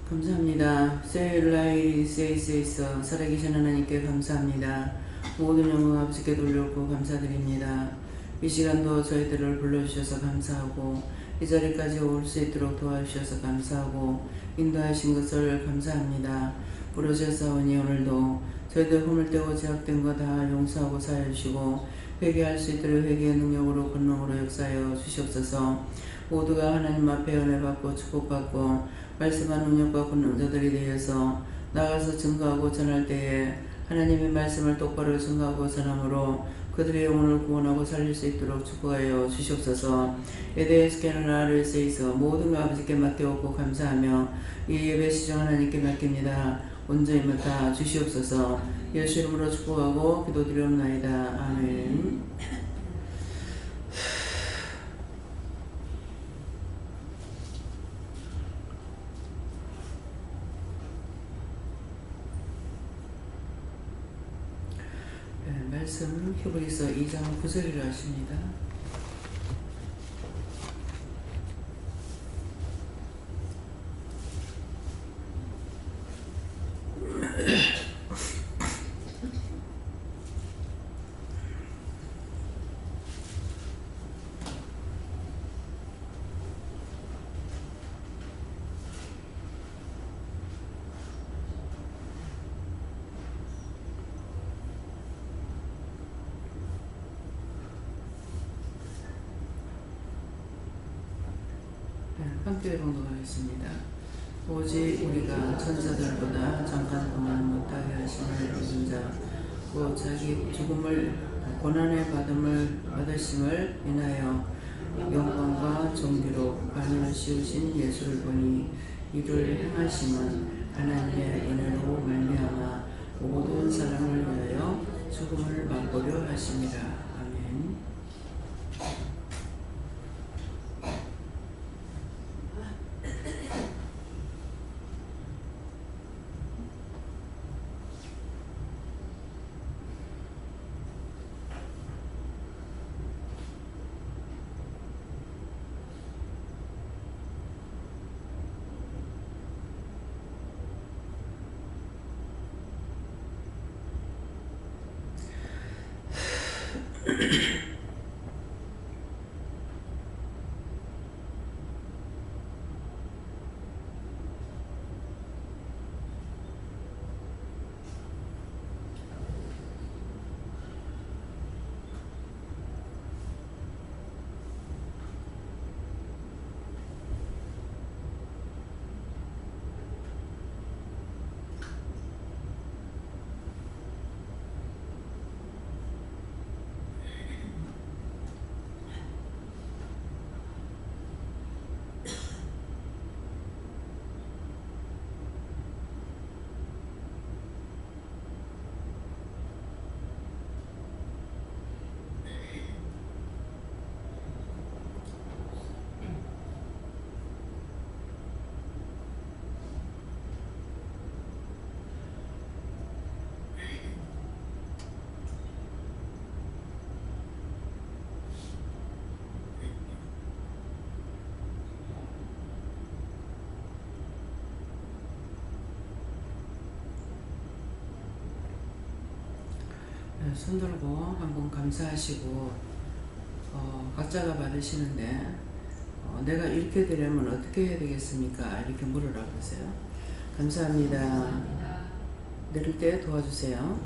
감사합니다. 세일라이 세이세이서 살아계신 하나님께 감사합니다. 모든 영광 아버지께 돌려놓고 감사드립니다. 이 시간도 저희들을 불러주셔서 감사하고 이 자리까지 올 수 있도록 도와주셔서 감사하고 인도하신 것을 감사합니다. 부르짖사오니 오늘도 저희들 허물되고 제약된 거 다 용서하고 사여주시고 회개할 수 있도록 회개의 능력으로 권능으로 역사하여 주시옵소서. 모두가 하나님 앞에 은혜받고 축복받고 말씀한 능력과 권능자들이 되어서 나가서 증거하고 전할 때에 하나님의 말씀을 똑바로 증거하고 전함으로 그들의 영혼을 구원하고 살릴 수 있도록 축복하여 주시옵소서. 에데스케는 아르에서 있어 모든 것 아버지께 맡겨오고 감사하며 이 예배 시정 하나님께 맡깁니다. 온전히 맡아 주시옵소서. 예수 이름으로 축복하고 기도드리옵나이다. 아멘. 말씀 히브리서 2장 9절이라 하십니다. 함께 봉독하겠습니다. 오직 우리가 천사들보다 잠깐 동안 못하게 하심을 입은 자, 곧 자기 죽음을 고난의 받으심을 인하여 영광과 존귀로 관을 씌우신 예수를 보니 이를 행하심은 하나님의 은혜로 말미암아 모든 사람을 위하여 죽음을 맛보려 하심이라. 아멘. 손 들고 한번 감사하시고 각자가 받으시는데 내가 이렇게 되려면 어떻게 해야 되겠습니까? 이렇게 물으라고 하세요. 감사합니다. 내릴 때 도와주세요.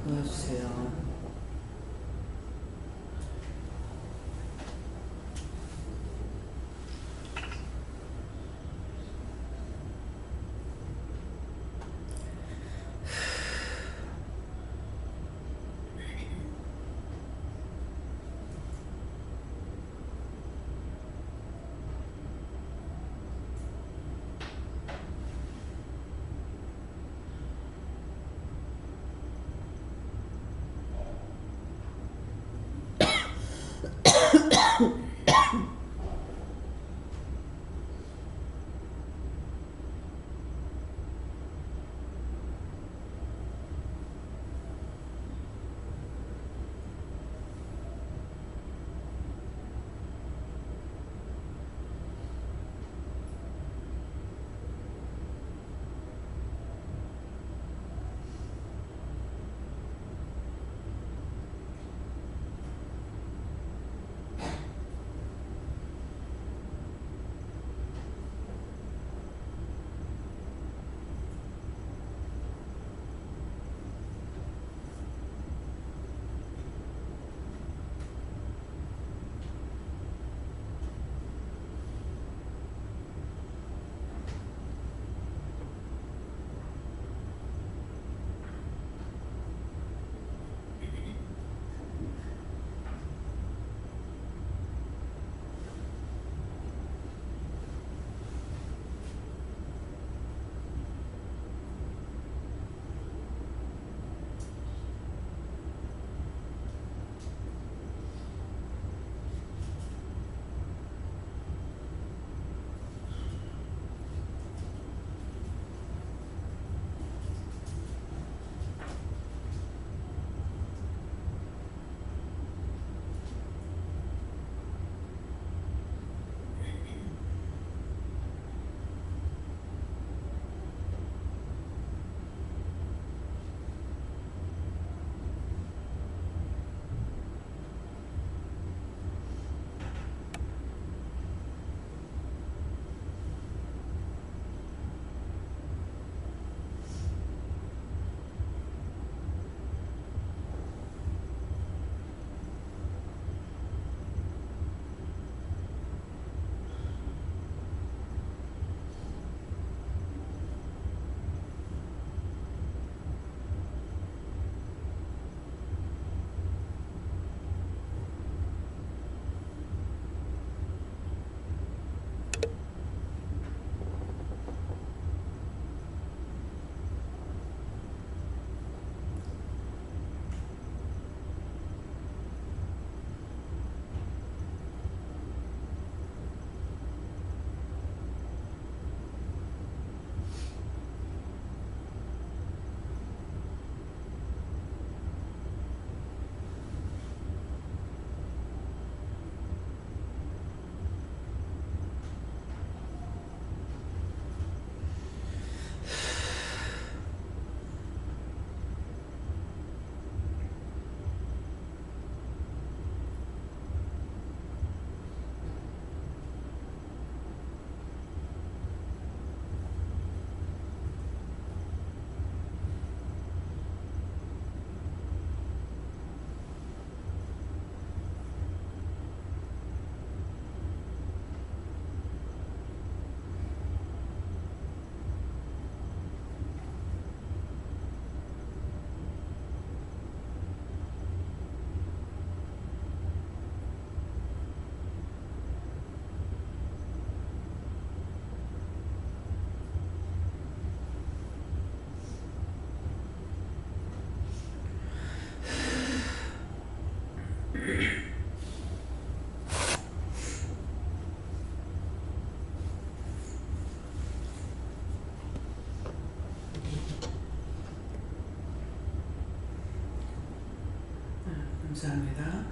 감사합니다.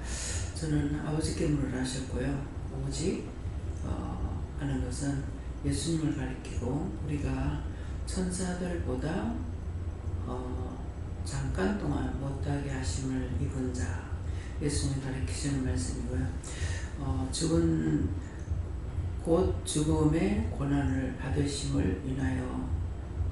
저는 아버지께 물을 하셨고요. 오직 하는 것은 예수님을 가리키고 우리가 천사들보다 잠깐 동안 못하게 하심을 입은 자, 예수님이 가리키시는 말씀이고요. 곧 죽음의 고난을 받으심을 인하여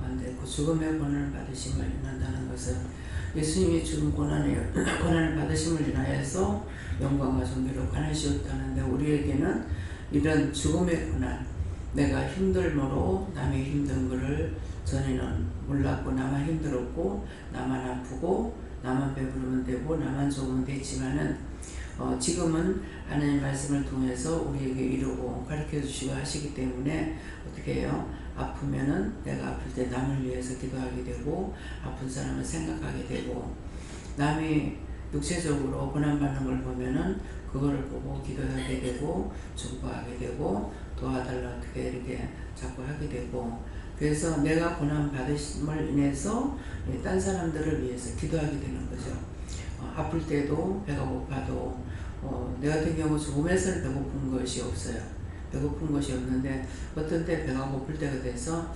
안돼. 그 죽음의 고난을 받으심을 인한다는 것은 예수님이 죽음 고난을 받으심을 인하여서 영광과 존귀로 관하시었다는데, 우리에게는 이런 죽음의 고난, 내가 힘들므로 남의 힘든 것을 전에는 몰랐고 나만 힘들었고 나만 아프고 나만 배부르면 되고 나만 좋으면 됐지만은 지금은 하나님 말씀을 통해서 우리에게 이루고 가르쳐 주시고 하시기 때문에 어떻게 해요? 아프면은 내가 아플 때 남을 위해서 기도하게 되고 아픈 사람을 생각하게 되고, 남이 육체적으로 고난받는 걸 보면은 그거를 보고 기도하게 되고 중보하게 되고 도와달라 어떻게 이렇게 자꾸 하게 되고, 그래서 내가 고난 받으심을 인해서 딴 사람들을 위해서 기도하게 되는 거죠. 아플 때도 배가 고파도 내 같은 경우 죽음에서는 배고픈 것이 없어요. 배고픈 것이 없는데 어떤 때 배가 고플 때가 돼서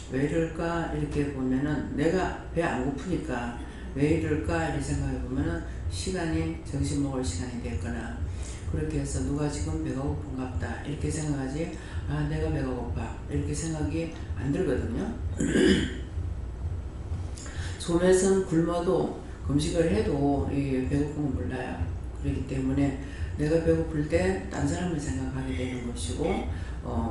왜 이럴까 이렇게 보면은 내가 배 안 고프니까 왜 이럴까 이렇게 생각해 보면은 시간이 점심 먹을 시간이 됐거나 그렇게 해서 누가 지금 배가 고픈갑다 이렇게 생각하지, 내가 배가 고파 이렇게 생각이 안 들거든요. 좀에선 굶어도 금식을 해도 배고픈 건 몰라요. 그렇기 때문에 내가 배고플 때 딴 사람을 생각하게 되는 것이고,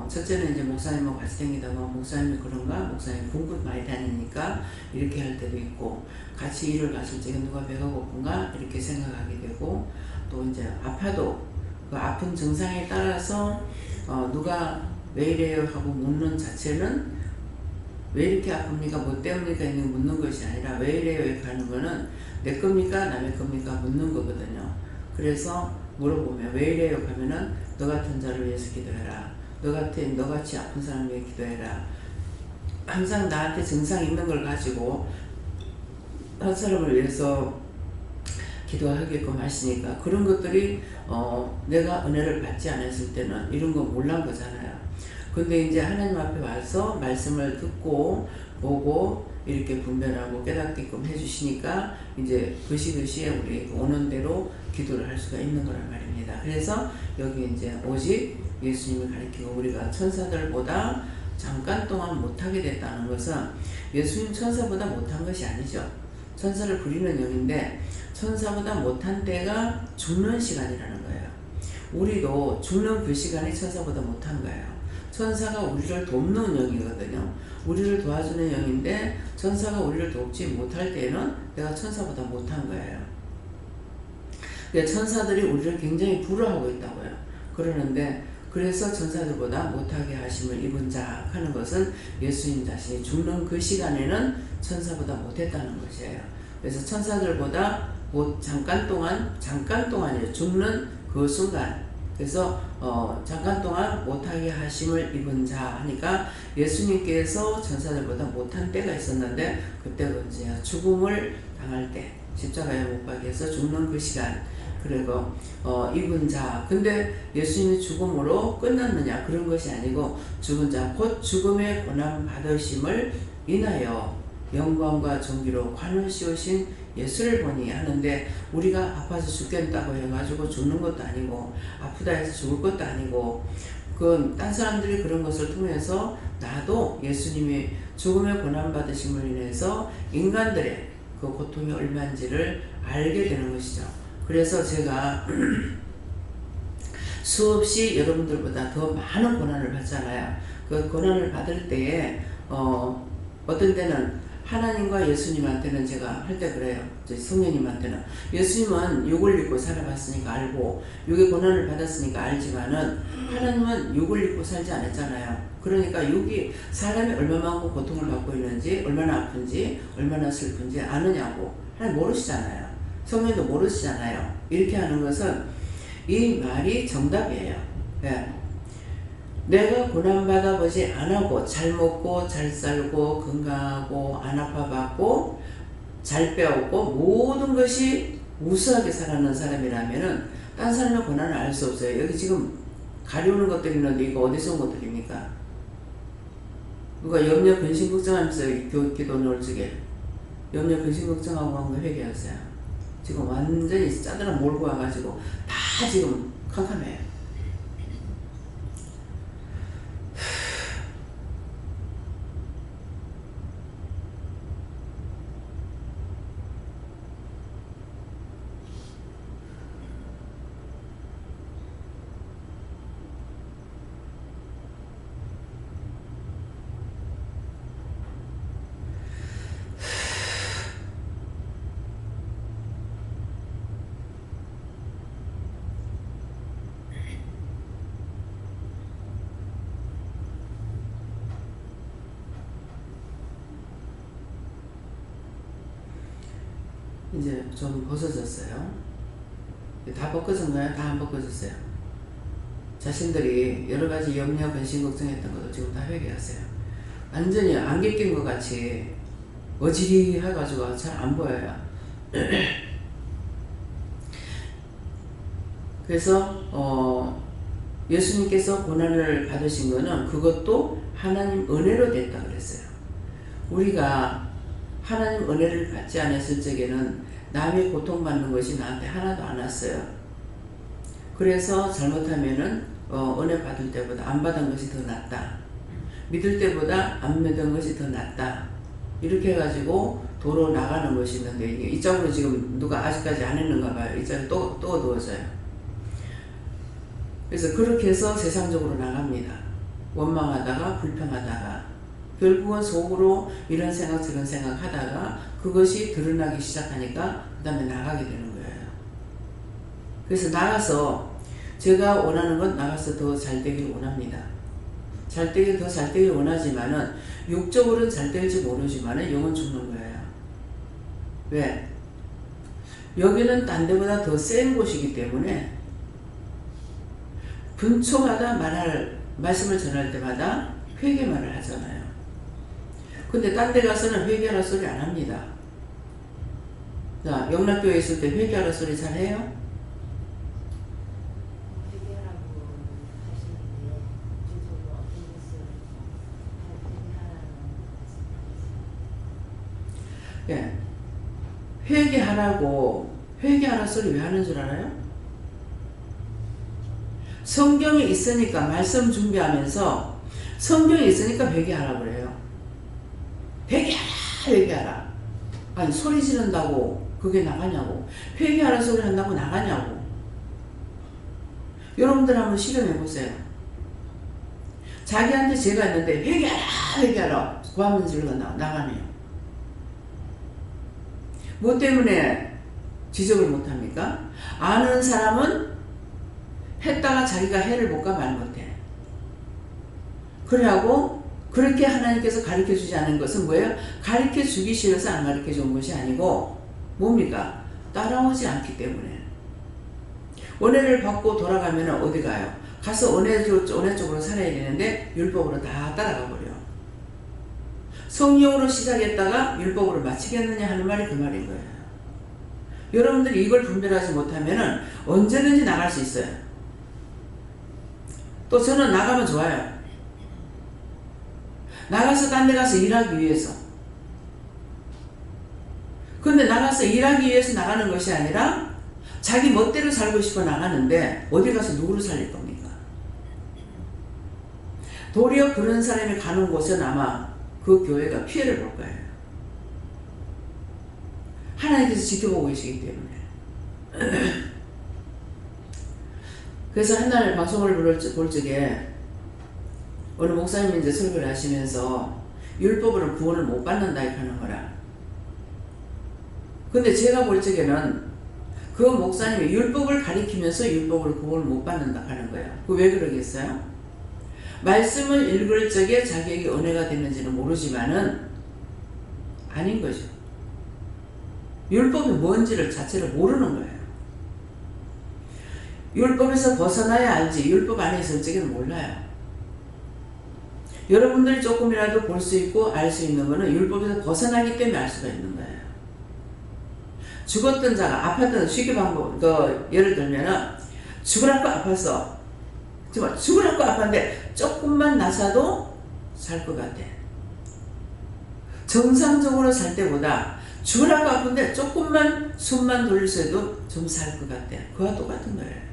첫째는 이제 목사님하고 같이 다니다가 목사님이 그런가? 목사님 공부 많이 다니니까 이렇게 할 때도 있고, 같이 일을 갔을 때 누가 배가 고픈가? 이렇게 생각하게 되고, 또 이제 아파도 그 아픈 증상에 따라서 누가 왜 이래요? 하고 묻는 자체는 왜 이렇게 아픕니까? 뭐 때문입니까? 있는 묻는 것이 아니라 왜 이래요? 이렇게 하는 거는 내 겁니까? 남의 겁니까? 묻는 거거든요. 그래서 물어보면 왜 이래요? 하면은 너 같은 자를 위해서 기도해라. 너같이 아픈 사람을 위해 기도해라. 항상 나한테 증상 있는 걸 가지고 한 사람을 위해서 기도하게끔 하시니까 그런 것들이 내가 은혜를 받지 않았을 때는 이런 거 몰란 거잖아요. 근데 이제 하나님 앞에 와서 말씀을 듣고 보고 이렇게 분별하고 깨닫게끔 해주시니까 이제 그시그시에 우리 오는 대로 기도를 할 수가 있는 거란 말입니다. 그래서 여기 이제 오직 예수님을 가리키고 우리가 천사들보다 잠깐 동안 못하게 됐다는 것은 예수님 천사보다 못한 것이 아니죠. 천사를 부리는 영인데 천사보다 못한 때가 죽는 시간이라는 거예요. 우리도 죽는 그 시간이 천사보다 못한 거예요. 천사가 우리를 돕는 영이거든요. 우리를 도와주는 영인데 천사가 우리를 돕지 못할 때는 내가 천사보다 못한 거예요. 그러니까 천사들이 우리를 굉장히 부러워하고 있다고요. 그러는데 그래서 천사들보다 못하게 하심을 입은 자 하는 것은 예수님 자신이 죽는 그 시간에는 천사보다 못했다는 것이에요. 그래서 천사들보다 잠깐 동안이에요. 죽는 그 순간. 그래서 잠깐 동안 못하게 하심을 입은 자 하니까 예수님께서 천사들보다 못한 때가 있었는데 그때가 언제야? 죽음을 당할 때, 십자가에 못 박혀서 죽는 그 시간. 그리고 입은 자. 근데 예수님이 죽음으로 끝났느냐? 그런 것이 아니고 죽은 자, 곧 죽음의 고난 받으심을 인하여 영광과 존귀로 관으시오신 예수를 보니 하는데, 우리가 아파서 죽겠다고 해가지고 죽는 것도 아니고 아프다 해서 죽을 것도 아니고, 그 딴 사람들이 그런 것을 통해서 나도 예수님이 죽음의 고난 받으심을 인해서 인간들의 그 고통이 얼마인지를 알게 되는 것이죠. 그래서 제가 수없이 여러분들보다 더 많은 고난을 받잖아요. 그 고난을 받을 때에 어떤 때는 하나님과 예수님한테는 제가 할 때 그래요. 성령님한테는 예수님은 육을 입고 살아봤으니까 알고 육의 고난을 받았으니까 알지만은 하나님은 육을 입고 살지 않았잖아요. 그러니까 육이 사람이 얼마만큼 고통을 받고 있는지, 얼마나 아픈지, 얼마나 슬픈지 아느냐고. 하나님 모르시잖아요. 성령도 모르시잖아요. 이렇게 하는 것은 이 말이 정답이에요. 네. 내가 고난받아보지 않고 잘 먹고 잘 살고 건강하고 안 아파받고 잘 빼었고 모든 것이 우수하게 살아가는 사람이라면은 딴 사람의 고난을 알 수 없어요. 여기 지금 가려우는 것들이 있는데 이거 어디서 온 것들입니까? 누가 염려 근심 걱정하면서 기도 놓을 적에 염려 근심 걱정하고 한 거 회개하세요. 지금 완전히 짜들어 몰고 와가지고 다 지금 캄캄해요. 이제 좀 벗어졌어요. 다 벗겨졌나요? 다 안 벗겨졌어요. 자신들이 여러 가지 염려, 근심, 걱정했던 것도 지금 다 회개하세요. 완전히 안개 낀 것 같이 어지리해가지고 잘 안 보여요. 그래서 예수님께서 고난을 받으신 거는 그것도 하나님 은혜로 됐다 그랬어요. 우리가 하나님 은혜를 받지 않았을 적에는 남이 고통받는 것이 나한테 하나도 안 왔어요. 그래서 잘못하면은 은혜 받을 때보다 안 받은 것이 더 낫다. 믿을 때보다 안 믿은 것이 더 낫다. 이렇게 해가지고 도로 나가는 것이 있는데 이쪽으로 지금 누가 아직까지 안 했는가 봐요. 이쪽에 또 어두워져요. 그래서 그렇게 해서 세상적으로 나갑니다. 원망하다가 불평하다가 결국은 속으로 이런 생각 저런 생각 하다가 그것이 드러나기 시작하니까 그 다음에 나가게 되는 거예요. 그래서 나가서 제가 원하는 건 나가서 더 잘 되길 원합니다. 더 잘 되길 원하지만은 육적으로는 잘 될지 모르지만은 영은 죽는 거예요. 왜? 여기는 딴 데보다 더 센 곳이기 때문에 분초마다 말씀을 전할 때마다 회개말을 하잖아요. 근데 딴 데 가서는 회개하라 소리 안 합니다. 자, 영락교회 있을 때 회개하라 소리 잘 해요? 회개하라고 하시는데 구체적으로 어떤 것을 회개하라는 예. 회개하라 소리 왜 하는 줄 알아요? 성경이 있으니까 말씀 준비하면서 성경이 있으니까 회개하라 그래요. 회개하라. 아니 소리 지른다고 그게 나가냐고. 회개하라 소리 한다고 나가냐고. 여러분들 한번 실험해보세요. 자기한테 죄가 있는데 회개하라 구하면 질러 나가네요. 뭐 때문에 지적을 못합니까? 아는 사람은 했다가 자기가 해를 못 가 말 못해. 그래하고 그렇게 하나님께서 가르쳐주지 않은 것은 뭐예요? 가르쳐주기 싫어서 안 가르쳐준 것이 아니고 뭡니까? 따라오지 않기 때문에. 은혜를 받고 돌아가면 어디 가요? 가서 은혜 쪽으로 살아야 되는데 율법으로 다 따라가 버려. 성령으로 시작했다가 율법으로 마치겠느냐 하는 말이 그 말인 거예요. 여러분들이 이걸 분별하지 못하면 언제든지 나갈 수 있어요. 또 저는 나가면 좋아요. 나가서 딴 데 가서 일하기 위해서. 근데 나가서 일하기 위해서 나가는 것이 아니라 자기 멋대로 살고 싶어 나가는데 어디 가서 누구를 살릴 겁니까? 도리어 그런 사람이 가는 곳은 아마 그 교회가 피해를 볼 거예요. 하나님께서 지켜보고 계시기 때문에. 그래서 한 날 방송을 볼 적에 어느 목사님이 이제 설교를 하시면서 율법으로 구원을 못 받는다 이렇게 하는 거라. 근데 제가 볼 적에는 그 목사님이 율법을 가리키면서 율법으로 구원을 못 받는다 하는 거예요. 그 왜 그러겠어요? 말씀을 읽을 적에 자기에게 은혜가 됐는지는 모르지만은 아닌 거죠. 율법이 뭔지를 자체를 모르는 거예요. 율법에서 벗어나야 알지 율법 안에 있을 적에는 몰라요. 여러분들이 조금이라도 볼 수 있고 알 수 있는 거는 율법에서 벗어나기 때문에 알 수가 있는 거예요. 죽었던 자가 아팠던 쉽게 방법, 예를 들면은 죽으라고 아팠어. 정말 죽으라고 아팠는데 조금만 나사도 살 것 같아. 정상적으로 살 때보다 죽으라고 아픈데 조금만 숨만 돌려서도 좀 살 것 같아. 그와 똑같은 거예요.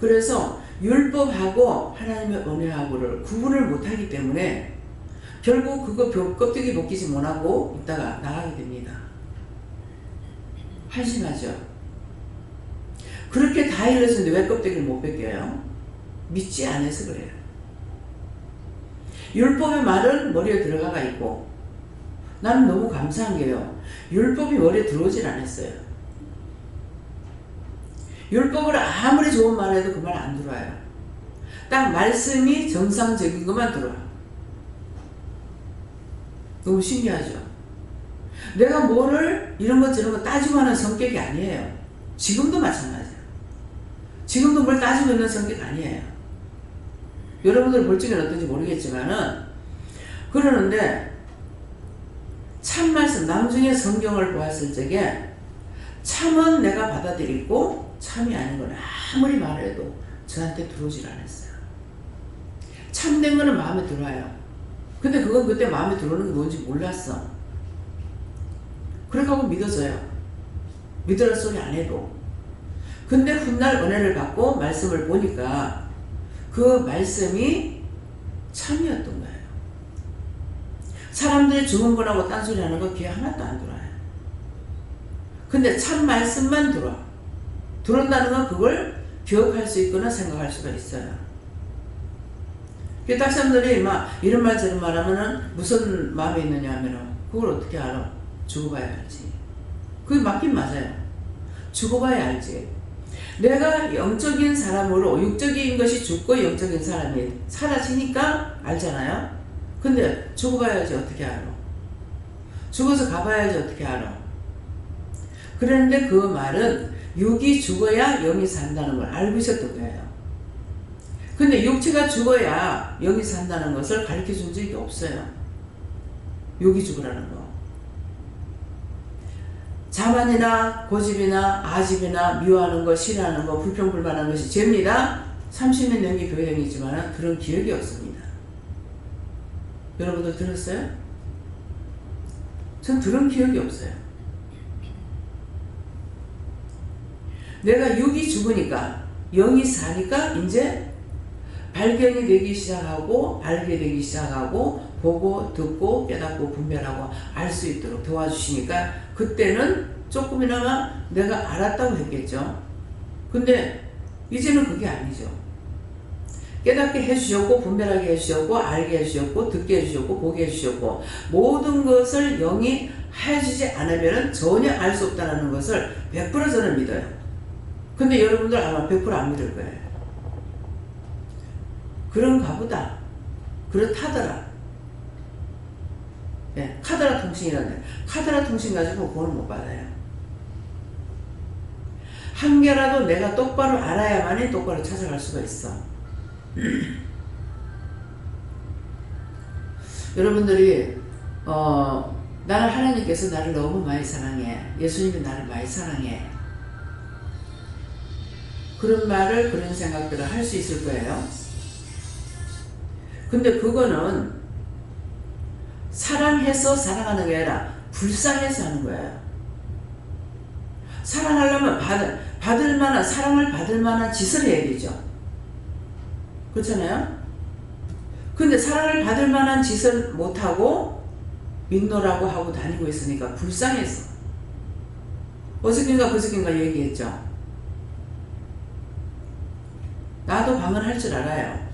그래서 율법하고 하나님의 은혜하고를 구분을 못하기 때문에 결국 그거 껍데기 벗기지 못하고 있다가 나가게 됩니다. 한심하죠. 그렇게 다 일렀는데 왜 껍데기를 못 벗겨요? 믿지 않아서 그래요. 율법의 말은 머리에 들어가 있고, 나는 너무 감사한 게요, 율법이 머리에 들어오질 않았어요. 율법을 아무리 좋은 말 해도 그 말 안 들어와요. 딱 말씀이 정상적인 것만 들어와요. 너무 신기하죠? 내가 뭐를 이런 것 저런 거 따지고 하는 성격이 아니에요. 지금도 마찬가지예요. 지금도 뭘 따지고 있는 성격 아니에요. 여러분들 볼 적은 어떤지 모르겠지만은, 그러는데 참 말씀, 나중에 성경을 보았을 적에 참은 내가 받아들이고 참이 아닌 건 아무리 말해도 저한테 들어오질 않았어요. 참된 거는 마음에 들어와요. 근데 그건 그때 마음에 들어오는 게 뭔지 몰랐어. 그렇게 하고 믿어져요. 믿으라 소리 안 해도. 근데 훗날 은혜를 받고 말씀을 보니까 그 말씀이 참이었던 거예요. 사람들이 죽은 거라고 딴소리 하는 거 귀에 하나도 안 들어와요. 근데 참 말씀만 들어와. 들어온다는 건 그걸 기억할 수 있거나 생각할 수가 있어요. 딱 사람들이 막 이런 말 저런 말 하면은 무슨 마음에 있느냐 하면은 그걸 어떻게 알아? 죽어봐야 알지. 그게 맞긴 맞아요. 죽어봐야 알지. 내가 영적인 사람으로 육적인 것이 죽고 영적인 사람이 사라지니까 알잖아요. 근데 죽어봐야지 어떻게 알아? 죽어서 가봐야지 어떻게 알아? 그런데 그 말은 육이 죽어야 영이 산다는 걸 알고 있었던 거예요. 근데 육체가 죽어야 영이 산다는 것을 가르쳐 준 적이 없어요. 육이 죽으라는 거. 자만이나 고집이나 아집이나 미워하는 거, 싫어하는 거, 불평불만한 것이 죄입니다. 30년 연기 교회형이지만 그런 기억이 없습니다. 여러분들 들었어요? 전 들은 기억이 없어요. 내가 육이 죽으니까 영이 사니까 이제 발견이 되기 시작하고 알게 되기 시작하고 보고 듣고 깨닫고 분별하고 알 수 있도록 도와주시니까 그때는 조금이나마 내가 알았다고 했겠죠. 근데 이제는 그게 아니죠. 깨닫게 해주셨고 분별하게 해주셨고 알게 해주셨고 듣게 해주셨고 보게 해주셨고 모든 것을 영이 해주지 않으면 전혀 알 수 없다는 것을 100% 저는 믿어요. 근데 여러분들 아마 100% 안 믿을 거예요. 그런가 보다. 그렇다더라. 네, 카더라 통신이라는데 카더라 통신 가지고 구원을 못 받아요. 한 개라도 내가 똑바로 알아야만이 똑바로 찾아갈 수가 있어. 여러분들이 나는 하나님께서 나를 너무 많이 사랑해. 예수님이 나를 많이 사랑해. 그런 말을 그런 생각들을 할 수 있을 거예요. 근데 그거는 사랑해서 사랑하는 게 아니라 불쌍해서 하는 거예요. 사랑하려면 받을 만한, 사랑을 받을 만한 짓을 해야 되죠. 그렇잖아요? 근데 사랑을 받을 만한 짓을 못하고 믿노라고 하고 다니고 있으니까 불쌍해서. 어저께인가 그저께인가 얘기했죠. 나도 방언할 줄 알아요.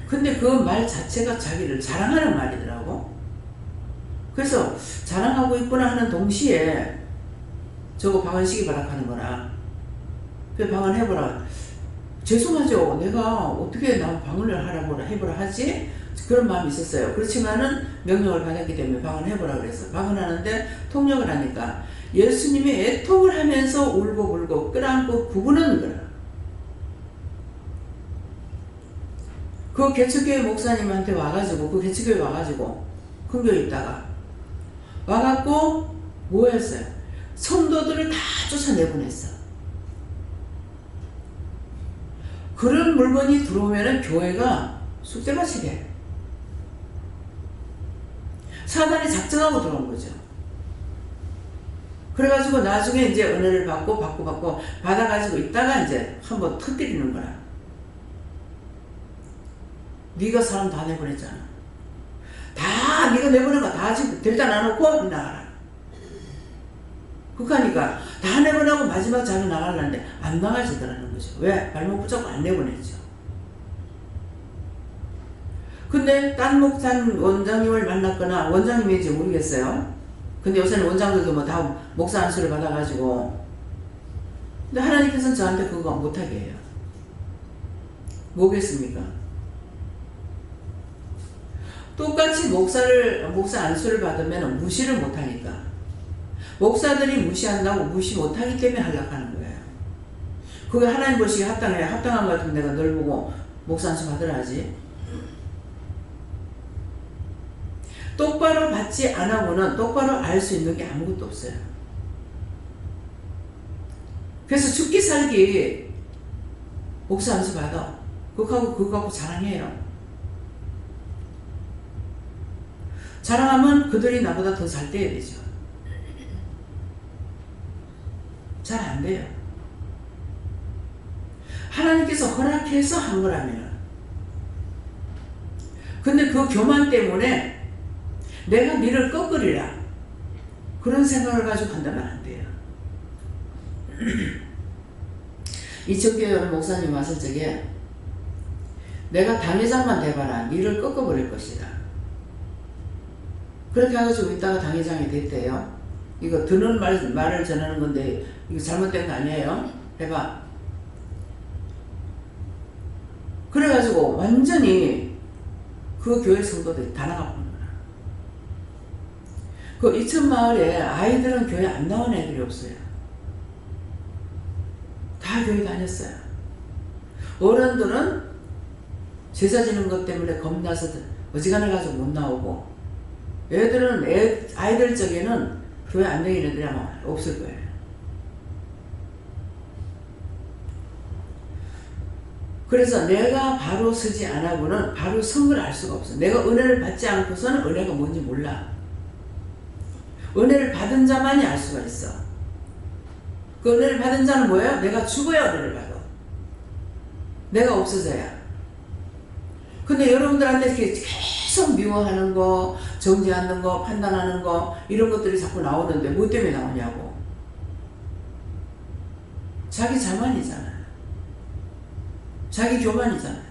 근데 그 말 자체가 자기를 자랑하는 말이더라고. 그래서 자랑하고 있구나 하는 동시에 저거 방언시기 바락하는 거나 그 방언 해보라. 죄송하죠. 내가 어떻게 난 방언을 하라고 해보라 하지? 그런 마음이 있었어요. 그렇지만은 명령을 받았기 때문에 방언 해보라 그랬어. 방언하는데 통역을 하니까 예수님이 애통을 하면서 울고불고 끌어안고 구부는 거야. 그 개척교회 목사님한테 와가지고 그 개척교회 와가지고 큰 교회 있다가 와갖고 뭐 했어요? 성도들을 다 쫓아내보냈어. 그런 물건이 들어오면은 교회가 쑥대밭이 돼. 사단이 작정하고 들어온 거죠. 그래가지고 나중에 이제 은혜를 받고 받아가지고 있다가 이제 한번 터뜨리는 거라. 네가 사람 다 내보냈잖아. 다 네가 내보낸 거 다 지금 데려다 놔놓고 나가라. 그러니까 다 내보내고 마지막 자기 나가려는데 안 나가지더라는 거죠. 왜? 발목 붙잡고 안 내보냈죠. 근데 딴 목산 원장님을 만났거나 원장님인지 모르겠어요. 근데 요새는 원장들도 뭐 다 목사 안수를 받아가지고. 근데 하나님께서는 저한테 그거 못하게 해요. 뭐겠습니까? 똑같이 목사 안수를 받으면 무시를 못하니까. 목사들이 무시한다고 무시 못하기 때문에 하려고 거예요. 그게 하나님 보시기에 합당해요. 합당한 것 같으면 내가 널 보고 목사 안수 받으라지. 똑바로 받지 않아고는 똑바로 알 수 있는 게 아무것도 없어요. 그래서 죽기 살기 목사 안수 받아. 그거 갖고 자랑해요. 자랑하면 그들이 나보다 더 잘 돼야 되죠. 잘 안 돼요. 하나님께서 허락해서 한 거라면. 근데 그 교만 때문에 내가 니를 꺾으리라. 그런 생각을 가지고 한다면 안 돼요. 이천교회 목사님 왔을 적에 내가 당회장만 돼봐라. 니를 꺾어버릴 것이다. 그렇게 해가지고 있다가 당회장이 됐대요. 이거 듣는 말을 전하는 건데 이거 잘못된 거 아니에요? 해봐. 그래가지고 완전히 그 교회 성도들이 다 나가버린 거야. 그 이천마을에 아이들은 교회 안 나온 애들이 없어요. 다 교회 다녔어요. 어른들은 제사 지는 것 때문에 겁나서 어지간해가지고 못 나오고, 애들은 아이들 쪽에는 교회 안 다니는 애들이 아마 없을 거예요. 그래서 내가 바로 서지 않아고는 바로 선 걸 알 수가 없어. 내가 은혜를 받지 않고서는 은혜가 뭔지 몰라. 은혜를 받은 자만이 알 수가 있어. 그 은혜를 받은 자는 뭐예요? 내가 죽어야 은혜를 받아. 내가 없어져야. 근데 여러분들한테 계속 미워하는 거, 정죄하는 거, 판단하는 거, 이런 것들이 자꾸 나오는데 뭐 때문에 나오냐고. 자기 자만이잖아요. 자기 교만이잖아요.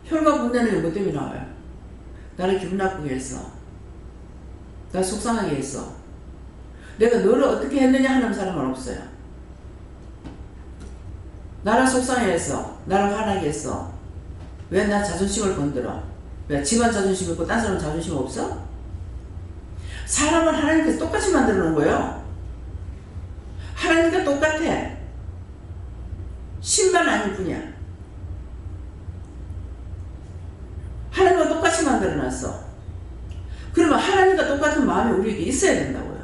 혈과 분내는 게 뭐 때문에 나와요? 나를 기분 나쁘게 했어. 나 속상하게 했어. 내가 너를 어떻게 했느냐 하는 사람은 없어요. 나를 속상해 했어. 나를 화나게 했어. 왜 나 자존심을 건드려? 왜 집안 자존심 있고 딴 사람 자존심 없어? 사람은 하나님께서 똑같이 만들어 놓은 거예요. 하나님과 똑같아. 신만 아닐 뿐이야. 하나님과 똑같이 만들어 놨어. 그러면 하나님과 똑같은 마음이 우리에게 있어야 된다고요.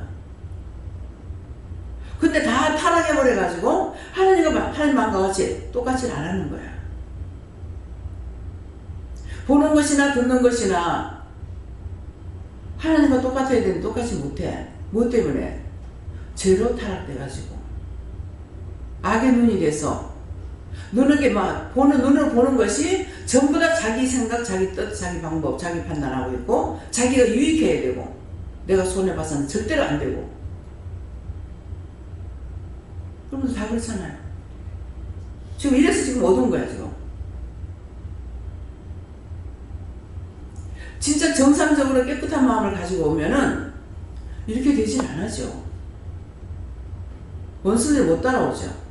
근데 다 타락해버려가지고 하나님 마음과 같이 똑같이 안 하는 거야. 보는 것이나 듣는 것이나 하나님과 똑같아야 되는데 똑같이 못해. 뭐 때문에? 죄로 타락돼가지고 악의 눈이 돼서 눈을 눈으로 보는 것이 전부 다 자기 생각, 자기 뜻, 자기 방법, 자기 판단하고 있고, 자기가 유익해야 되고, 내가 손해봐서는 절대로 안 되고. 여러분들 다 그렇잖아요. 지금 이래서 지금 어두운 거야, 지금. 진짜 정상적으로 깨끗한 마음을 가지고 오면은 이렇게 되진 않았죠. 원수들이 못 따라오죠.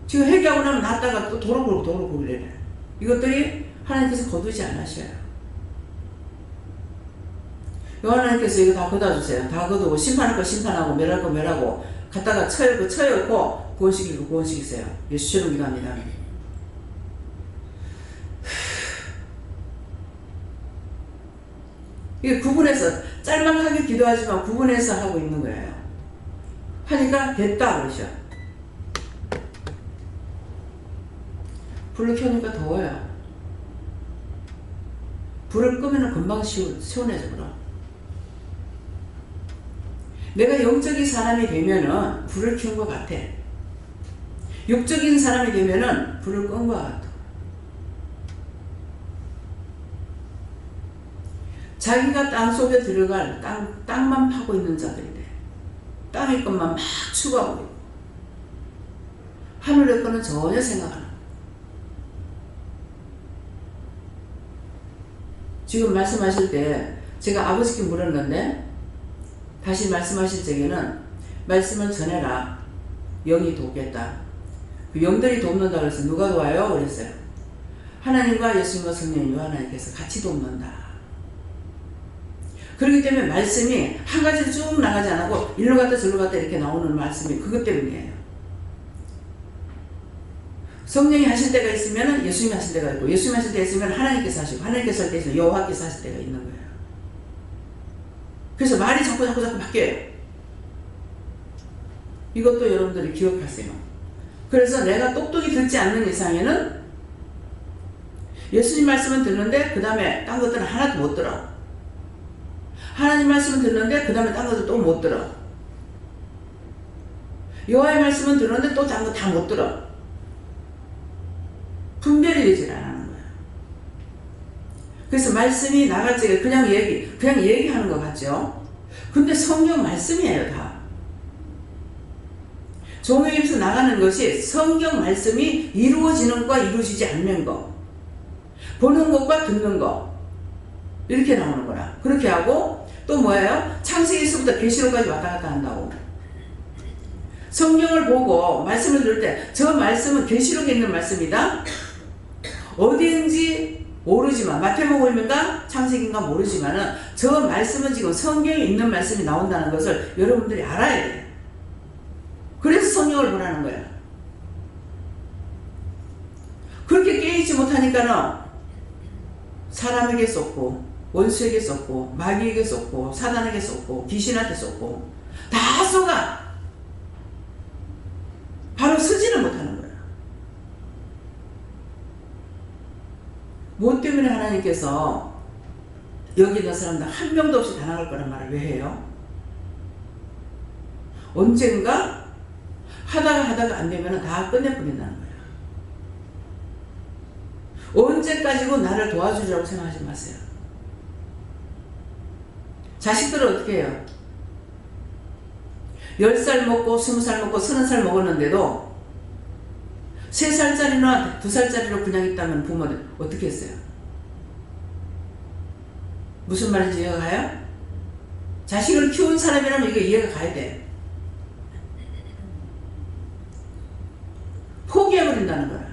지금 회개하고 나면 놨다가 또 도로 이래. 이것들이 하나님께서 거두지 않으셔요. 하나님께서 이거 다 걷어주세요. 다 거두고 심판할 거 심판하고 멸할 거 멸하고 갖다가 처할 거 처였고 구원시키고 구원시키세요. 예수처럼 기도합니다. 이게 구분해서 짤막하게 기도하지만 구분해서 하고 있는 거예요. 하니까 됐다 그러셔. 불을 켜니까 더워요. 불을 끄면 금방 시원해져 그럼. 내가 영적인 사람이 되면은 불을 켜는 것 같아. 육적인 사람이 되면은 불을 끈 것 같아. 자기가 땅 속에 들어갈 땅만 파고 있는 자들이래. 땅의 것만 막 추구하고 있고 하늘의 거는 전혀 생각 안 하고. 지금 말씀하실 때 제가 아버지께 물었는데 다시 말씀하실 적에는 말씀을 전해라. 영이 돕겠다. 그 영들이 돕는다 그래서 누가 도와요? 그랬어요. 하나님과 예수님과 성령님 하나님께서 같이 돕는다. 그렇기 때문에 말씀이 한 가지로 쭉 나가지 않고 일로 갔다 저로 갔다 이렇게 나오는 말씀이 그것 때문이에요. 성령이 하실 때가 있으면 예수님이 하실 때가 있고 예수님이 하실 때 있으면 하나님께서 하시고 하나님께서 할 때 있으면 여호와께서 하실 때가 있는 거예요. 그래서 말이 자꾸 바뀌어요. 이것도 여러분들이 기억하세요. 그래서 내가 똑똑히 듣지 않는 이상에는 예수님 말씀은 듣는데 그 다음에 딴 것들은 하나도 못 들어. 하나님 말씀은 듣는데 그 다음에 딴 것도 또 못 들어. 여호와의 말씀은 듣는데 또 딴 거 다 못 들어. 분별이 되질 않는 거야. 그래서 말씀이 나갈 적에 그냥 얘기하는 것 같죠. 근데 성경 말씀이에요 다. 종교에서 나가는 것이 성경 말씀이 이루어지는 것과 이루어지지 않는 것, 보는 것과 듣는 것 이렇게 나오는 거라. 그렇게 하고 또 뭐예요? 창세기에서부터 계시록까지 왔다 갔다 한다고. 성경을 보고 말씀을 들을 때 저 말씀은 계시록에 있는 말씀이다. 어디인지 모르지만 마태복음인가 창세기인가 모르지만은 저 말씀은 지금 성경에 있는 말씀이 나온다는 것을 여러분들이 알아야 돼. 그래서 성경을 보라는 거야. 그렇게 깨닫지 못하니까는 사람에게 쏟고 원수에게 쏟고 마귀에게 쏟고 사단에게 쏟고 귀신한테 쏟고 다 쏟아. 바로 서지를 못하는 거야. 뭐 때문에 하나님께서 여기 있는 사람들 한 명도 없이 다 나갈 거란 말을 왜 해요? 언젠가 하다가 안 되면 다 끝내버린다는 거야. 언제까지고 나를 도와주려고 생각하지 마세요. 자식들은 어떻게 해요? 10살 먹고 20살 먹고 30살 먹었는데도 3살짜리나 2살짜리로 그냥 있다면 부모들 어떻게 했어요? 무슨 말인지 이해가 가요? 자식을 키운 사람이라면 이거 이해가 가야 돼. 포기해버린다는 거야.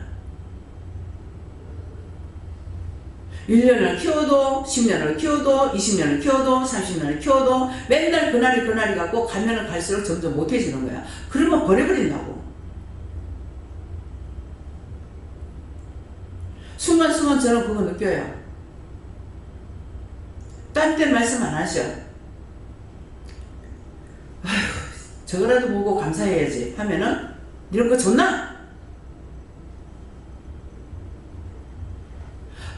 1년을 키워도 10년을 키워도 20년을 키워도 30년을 키워도 맨날 그날이 갖고 가면은 갈수록 점점 못해지는 거야. 그러면 버려버린다고. 순간순간 저는 그거 느껴요. 딴 때 말씀 안 하셔. 아휴, 저거라도 보고 감사해야지 하면은 이런 거 좋나?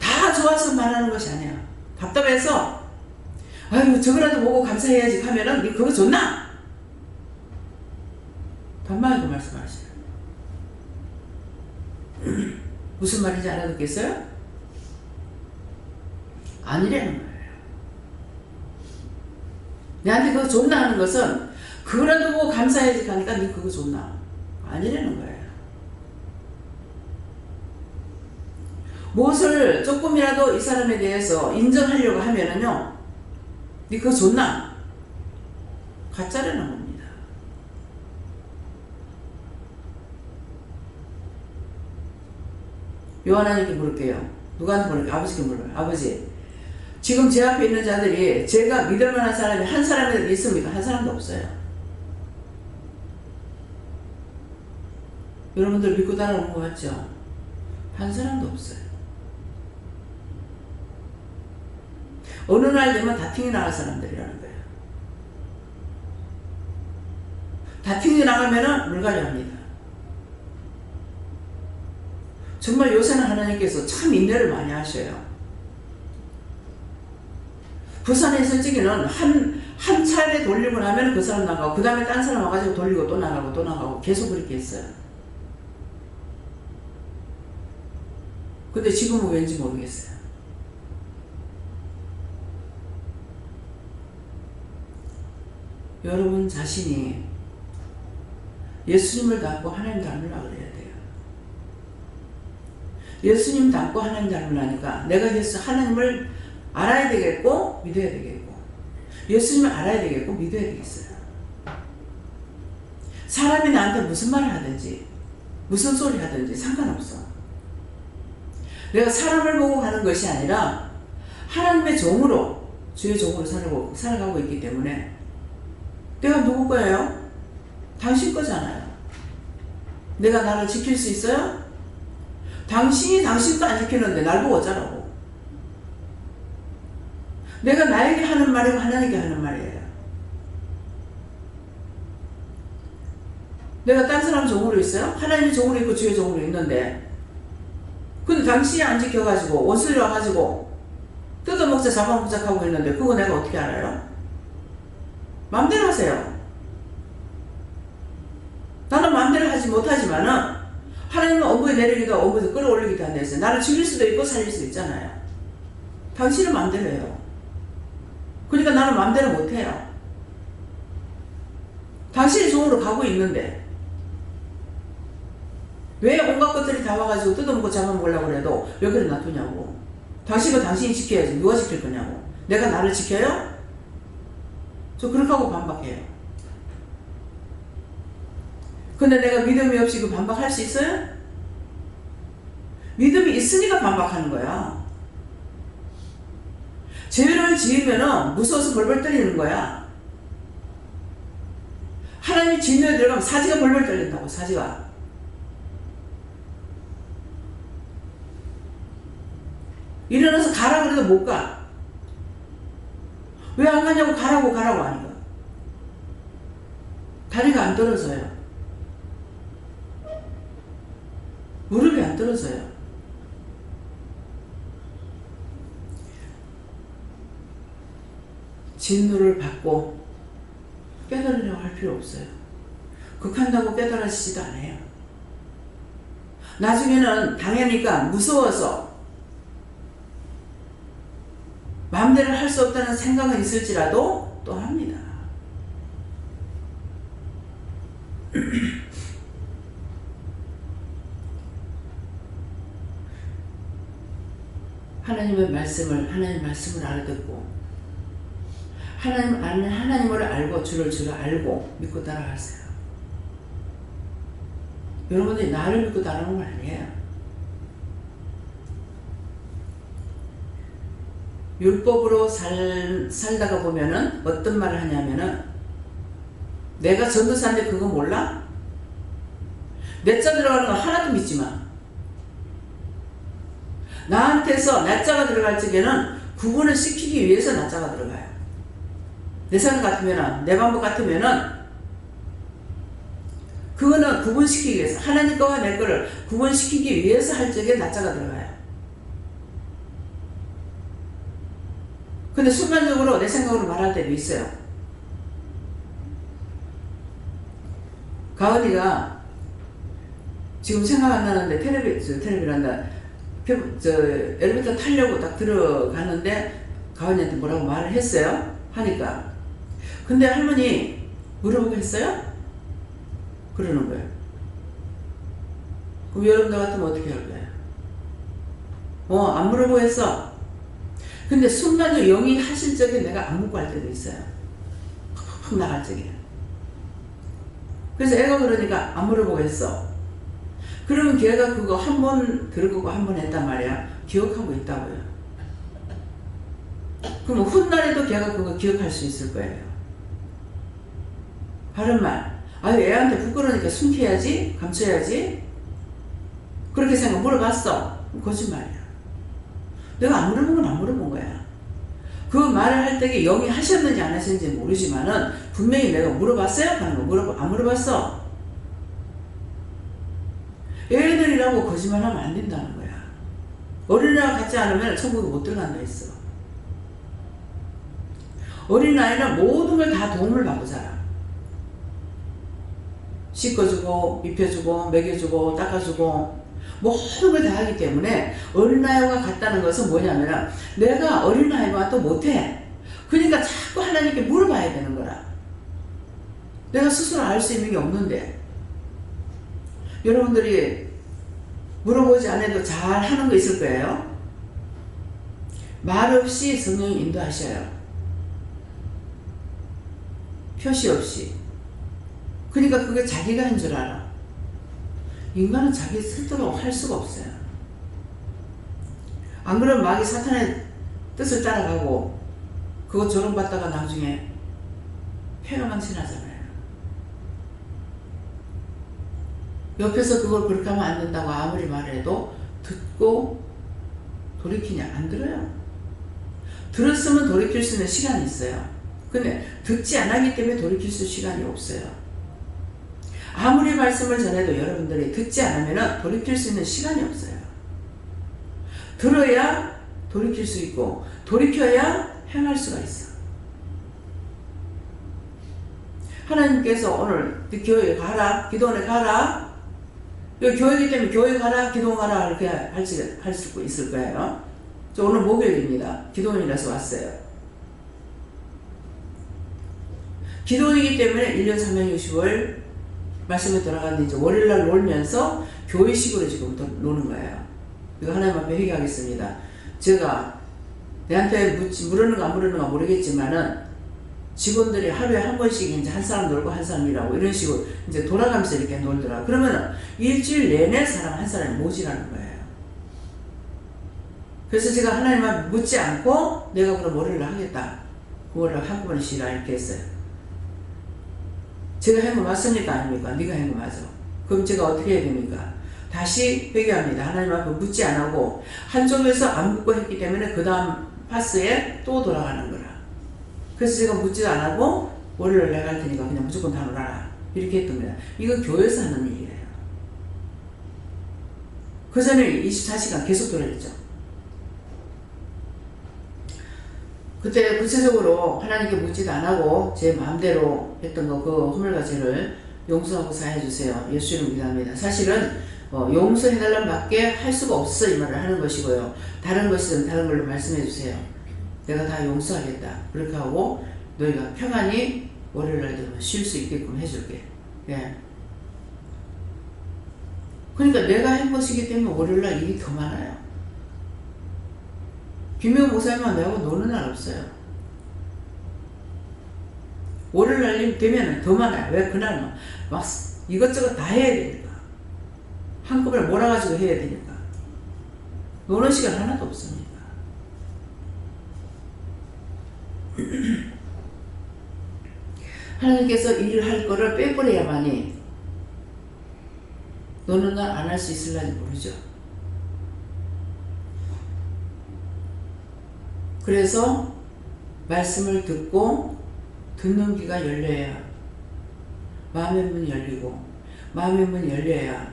다 좋아서 말하는 것이 아니야. 답답해서 아유 저거라도 보고 감사해야지 하면은 그거 좋나? 반말하고 말씀하시요. 무슨 말인지 알아듣겠어요? 아니라는 거예요. 내한테 그거 좋나 하는 것은 그거라도 보고 감사해야지 하니까 네 그거 좋나? 아니라는 거예요. 무엇을 조금이라도 이 사람에 대해서 인정하려고 하면은요, 네 그거 좋나? 가짜라는 겁니다. 요한하나님께 물을게요. 누구한테 물을게요? 아버지께 물어요. 아버지, 지금 제 앞에 있는 자들이 제가 믿을 만한 사람이 한 사람이라도 있습니까? 한 사람도 없어요. 여러분들 믿고 따라오는 거 맞죠? 한 사람도 없어요. 어느 날 되면 다툼이 나갈 사람들이라는 거예요. 다툼이 나가면은 물갈이 합니다. 정말 요새는 하나님께서 참 인내를 많이 하셔요. 부산에 있을 적에는 한 차례 돌리고 나면 그 사람 나가고, 그 다음에 딴 사람 와가지고 돌리고 또 나가고 또 나가고 계속 그렇게 했어요. 근데 지금은 왠지 모르겠어요. 여러분 자신이 예수님을 닮고 하나님 닮으려고 그래야 돼요. 예수님 닮고 하나님 닮으려니까 내가 하나님을 알아야 되겠고 믿어야 되겠고, 예수님을 알아야 되겠고 믿어야 되겠어요. 사람이 나한테 무슨 말을 하든지 무슨 소리 하든지 상관없어. 내가 사람을 보고 가는 것이 아니라 하나님의 종으로, 주의 종으로 살아가고 있기 때문에 내가 누구 거예요? 당신 거잖아요. 내가 나를 지킬 수 있어요? 당신이 당신 거 안 지키는데 날 보고 어쩌라고. 내가 나에게 하는 말이고 하나님께 하는 말이에요. 내가 딴 사람 종으로 있어요? 하나님의 종으로 있고 주의 종으로 있는데, 근데 당신이 안 지켜가지고 원수들이 와가지고 뜯어먹자 잡아먹자 하고 있는데 그거 내가 어떻게 알아요? 마음대로 하세요. 나는 마음대로 하지 못하지만은 하나님은 엄부에 내리기도 하고 엄부에 끌어올리기도 한다. 나를 죽일 수도 있고 살릴 수도 있잖아요. 당신은 마음대로 해요. 그러니까 나는 마음대로 못해요. 당신이 종으로 가고 있는데 왜 온갖 것들이 다 와가지고 뜯어먹고 잡아먹으려고 해도 왜 그래 놔두냐고. 당신은 당신이 지켜야지. 누가 지킬 거냐고. 내가 나를 지켜요? 저 그렇게 하고 반박해요. 근데 내가 믿음이 없이 그 반박할 수 있어요? 믿음이 있으니까 반박하는 거야. 죄를 지으면은 무서워서 벌벌 떨리는 거야. 하나님이 진노에 들어가면 사지가 벌벌 떨린다고. 사지가. 일어나서 가라 그래도 못 가. 왜 안 가냐고. 가라고 하니까. 다리가 안 떨어져요. 무릎이 안 떨어져요. 진노를 받고 깨달으려고 할 필요 없어요. 극한다고 깨달아지지도 않아요. 나중에는 당하니까 무서워서 마음대로 할 수 없다는 생각은 있을지라도 또 합니다. 하나님의 말씀을 알아듣고 하나님을 알고 주를 알고 믿고 따라가세요. 여러분들이 나를 믿고 따라오는 건 아니에요. 율법으로 살다가 보면은 어떤 말을 하냐면은, 내가 전도사인데 그거 몰라? 내 자 들어가는 거 하나도 믿지 마. 나한테서 나자가 들어갈 적에는 구분을 시키기 위해서 나자가 들어가요. 내 생각 같으면은, 내 방법 같으면은, 그거는 구분시키기 위해서, 하나님 거와 내 거를 구분시키기 위해서 할 적에 나자가 들어가요. 근데 순간적으로 내 생각으로 말할 때도 있어요. 가은이가 지금 생각 안 나는데 텔레비란다. 엘리베이터 타려고 딱 들어가는데 가은이한테 뭐라고 말을 했어요. 하니까. 근데 할머니 물어보고 했어요? 그러는 거예요. 그럼 여러분들 같으면 어떻게 할 거예요? 안 물어보고 했어. 근데 순간적으로 영이 하실 적에 내가 안 묻고 할 때도 있어요. 팍 나갈 적에. 그래서 애가 그러니까 안 물어보고 했어. 그러면 걔가 그거 한 번 들어보고 한 번 했단 말이야. 기억하고 있다고요. 그럼 훗날에도 걔가 그거 기억할 수 있을 거예요. 바른 말. 아유, 애한테 부끄러우니까 숨겨야지, 감춰야지. 그렇게 생각 물어봤어. 거짓말이야. 내가 안 물어본 건 안 물어본 거야. 그 말을 할 때에 영이 하셨는지 안 하셨는지 모르지만은 분명히 내가 물어봤어요? 하는 거 안 물어봤어. 애들이라고 거짓말하면 안 된다는 거야. 어린아이와 같지 않으면 천국에 못 들어간다 했어. 어린아이는 모든 걸 다 도움을 받고 살아. 씻어주고 입혀주고 먹여주고 닦아주고 모든 걸 다 하기 때문에 어린아이와 같다는 것은 뭐냐면 내가 어린아이와 또 못해. 그러니까 자꾸 하나님께 물어봐야 되는 거라. 내가 스스로 알 수 있는 게 없는데 여러분들이 물어보지 않아도 잘 하는 거 있을 거예요. 말 없이 성령이 인도하셔요. 표시 없이. 그러니까 그게 자기가 한 줄 알아. 인간은 자기 스스로 할 수가 없어요. 안 그러면 마귀 사탄의 뜻을 따라가고 그거 조롱받다가 나중에 폐가망신하잖아요. 옆에서 그걸 그렇게 하면 안 된다고 아무리 말해도 듣고 돌이키냐? 안 들어요. 들었으면 돌이킬 수 있는 시간이 있어요. 근데 듣지 않았기 때문에 돌이킬 수 있는 시간이 없어요. 아무리 말씀을 전해도 여러분들이 듣지 않으면 돌이킬 수 있는 시간이 없어요. 들어야 돌이킬 수 있고 돌이켜야 행할 수가 있어. 하나님께서 오늘 교회 가라, 기도원에 가라. 교회이기 때문에 교회 가라, 기도 가라 이렇게 할 수 있을 거예요. 저 오늘 목요일입니다. 기도원이라서 왔어요. 기도원이기 때문에 1년 360을 말씀에 돌아갔는데 이제 월요일날 놀면서 교회식으로 지금 노는 거예요. 이거 하나님 앞에 회개하겠습니다. 제가 내한테 물었는가 안 물었는가 모르겠지만은 직원들이 하루에 한 번씩 이제 한 사람 놀고 한 사람 일하고 이런 식으로 이제 돌아가면서 이렇게 놀더라. 그러면 일주일 내내 사람 한 사람이 모지라는 거예요. 그래서 제가 하나님 앞에 묻지 않고 내가 그럼 월요일날 하겠다. 9월날 한꺼번에 쉬라 이렇게 했어요. 제가 한 거 맞습니까? 아닙니까? 네가 한 거 맞아. 그럼 제가 어떻게 해야 됩니까? 다시 회개합니다. 하나님 앞에 묻지 않고 한쪽에서 안 묻고 했기 때문에 그 다음 파스에 또 돌아가는 거라. 그래서 제가 묻지도 않고 월요일 내가 할 테니까 그냥 무조건 다 놀아라. 이렇게 했던 거야. 이거 교회에서 하는 일이에요. 그 전에 24시간 계속 돌아했죠. 그때 구체적으로 하나님께 묻지도 않고 제 마음대로 했던 거 그 허물과 죄를 용서하고 사해 주세요. 예수님을 기도합니다. 사실은 용서해달라는 밖에 할 수가 없어 이 말을 하는 것이고요. 다른 것이든 다른 걸로 말씀해 주세요. 내가 다 용서하겠다. 그렇게 하고 너희가 평안히 월요일날 되면 쉴 수 있게끔 해줄게. 예. 그러니까 내가 한 것이기 때문에 월요일날 일이 더 많아요. 김효 목사님만 내하고 노는 날 없어요. 월요일날 되면 더 많아요. 왜? 그날 막 이것저것 다 해야 되니까. 한꺼번에 몰아가지고 해야 되니까. 노는 시간 하나도 없습니다. 하나님께서 일을 할 거를 빼버려야만이 노는 날 안 할 수 있을지 모르죠. 그래서 말씀을 듣고 듣는 귀가 열려야 마음의 문이 열리고 마음의 문이 열려야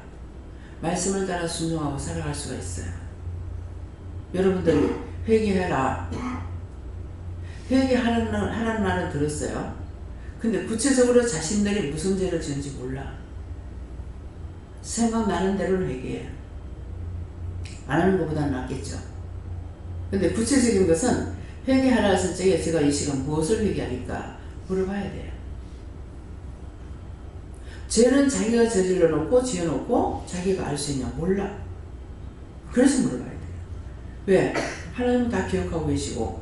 말씀을 따라 순종하고 살아갈 수가 있어요. 여러분들이 회개해라. 회개하라는 말은 들었어요. 근데 구체적으로 자신들이 무슨 죄를 지은지 몰라. 생각나는 대로는 회개해. 안 하는 것보다는 낫겠죠. 근데 구체적인 것은 회개하라 했을 적에 제가 이 시간 무엇을 회개하니까 물어봐야 돼요. 죄는 자기가 저질러 놓고 지어놓고 자기가 알 수 있냐 몰라. 그래서 물어봐야 돼요. 왜? 하나님은 다 기억하고 계시고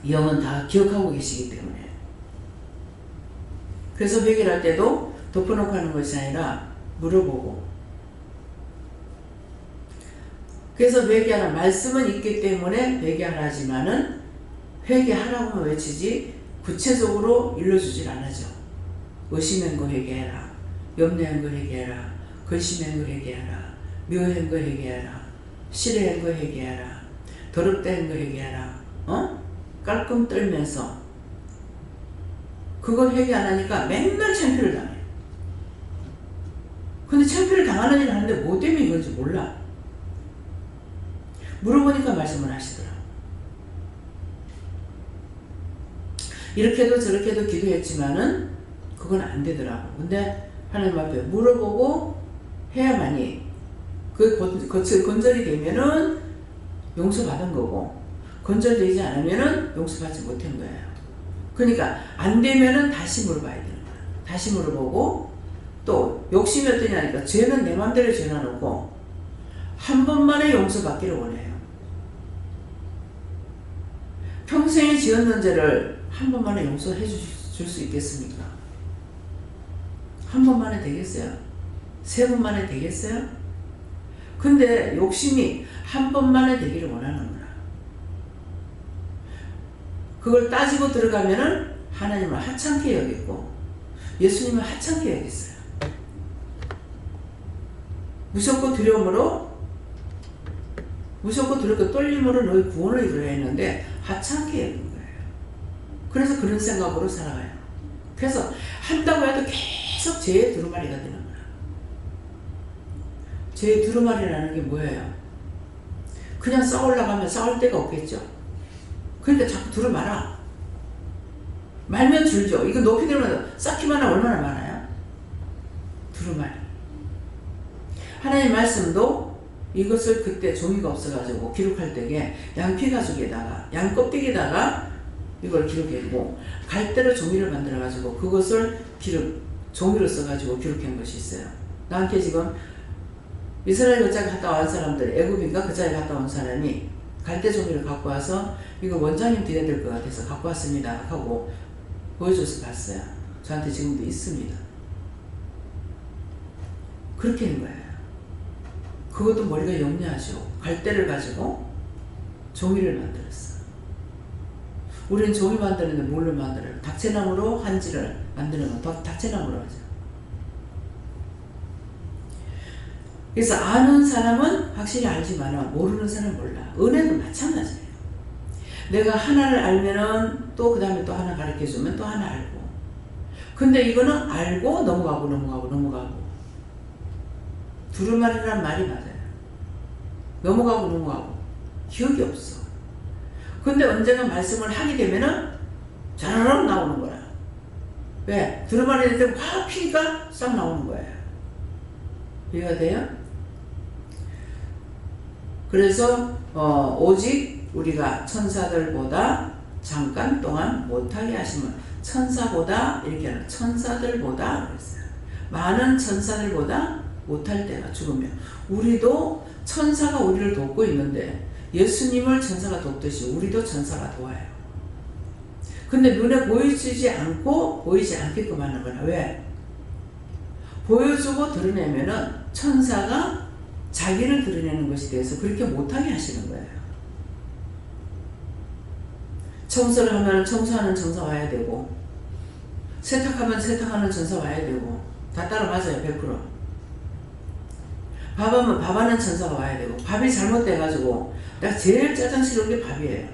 영은 다 기억하고 계시기 때문에. 그래서 회개를 할 때도 덮어놓고 하는 것이 아니라 물어보고. 그래서 회개하라. 말씀은 있기 때문에 회개하라지만은 회개하라고만 외치지 구체적으로 일러주질 않아죠. 의심한 거 회개해라. 염려한 거 회개해라. 근심한 거 회개해라. 묘한 거 회개해라. 싫어한 거 회개해라. 더럽다는 거 회개해라. 깔끔 떨면서 그걸 회개 안 하니까 맨날 창피를 당해. 근데 창피를 당하는 일을 하는데 뭐 때문에 이건지 몰라. 물어보니까 말씀을 하시더라고. 이렇게도 저렇게도 기도했지만은 그건 안 되더라고. 근데 하나님 앞에 물어보고 해야만이 그 건절이 되면은 용서받은 거고, 건절되지 않으면은 용서받지 못한 거예요. 그러니까 안 되면은 다시 물어봐야 되는 거야. 다시 물어보고, 또 욕심이 어떠냐니까 죄는 내 맘대로 죄놔놓고 한 번만에 용서받기를 원해요. 평생에 지었는 죄를 한 번만에 용서해 줄 수 있겠습니까? 한 번만에 되겠어요? 세 번만에 되겠어요? 근데 욕심이 한 번만에 되기를 원하는 거야. 그걸 따지고 들어가면은 하나님을 하찮게 여기고 예수님을 하찮게 여겼어요. 무섭고 두려움으로, 무섭고 두렵고 떨림으로 너희 구원을 이루려 했는데 하찮게 여긴 거예요. 그래서 그런 생각으로 살아가요. 그래서 한다고 해도 계속 죄의 두루마리가 되는 거야. 죄의 두루마리라는 게 뭐예요? 그냥 싸우려고 하면 싸울 데가 없겠죠. 그러니까 자꾸 두루마라. 말면 줄죠. 이거 높이 들면 쌓기만 하면 얼마나 많아요? 두루마리. 하나님 말씀도 이것을 그때 종이가 없어가지고 기록할 때에 양피 가죽에다가, 양 껍데기에다가 이걸 기록했고, 갈대로 종이를 만들어가지고 그것을 종이로 써가지고 기록한 것이 있어요. 나한테 지금 이스라엘 그 자리 갔다 온 사람들, 애굽인가 그 자리 갔다 온 사람이 갈대 종이를 갖고 와서 이거 원장님 드려야 될 것 같아서 갖고 왔습니다 하고 보여줘서 봤어요. 저한테 지금도 있습니다. 그렇게 하는 거예요. 그것도 머리가 영리하죠. 갈대를 가지고 종이를 만들었어. 우리는 종이 만드는데 뭘로 만들어요? 닥채나무로 한지를 만드는 건 닥채나무로 하죠. 그래서 아는 사람은 확실히 알지만 모르는 사람은 몰라. 은혜도 마찬가지예요. 내가 하나를 알면은 또 그 다음에 또 하나 가르쳐주면 또 하나 알고. 근데 이거는 알고 넘어가고 두루마리란 말이 맞아요. 넘어가고 기억이 없어. 근데 언젠가 말씀을 하게 되면은 자라락 나오는 거야. 왜? 두루마리 될 때 확 피니까 싹 나오는 거예요. 이해가 돼요? 그래서 오직 우리가 천사들보다 잠깐 동안 못하게 하시면, 천사보다 이렇게 하는, 천사들보다 그랬어요. 많은 천사들보다 못할 때가 죽으면, 우리도 천사가 우리를 돕고 있는데 예수님을 천사가 돕듯이 우리도 천사가 도와요. 근데 눈에 보이지 않게끔 하는 거나. 왜? 보여주고 드러내면은 천사가 자기를 드러내는 것에 대해서 그렇게 못하게 하시는 거예요. 청소를 하면 청소하는 천사 와야 되고, 세탁하면 세탁하는 천사 와야 되고, 다 따라 맞아요. 100%. 밥하면 밥하는 천사가 와야 되고, 밥이 잘못돼가지고 내가 제일 짜증 싫은 게 밥이에요.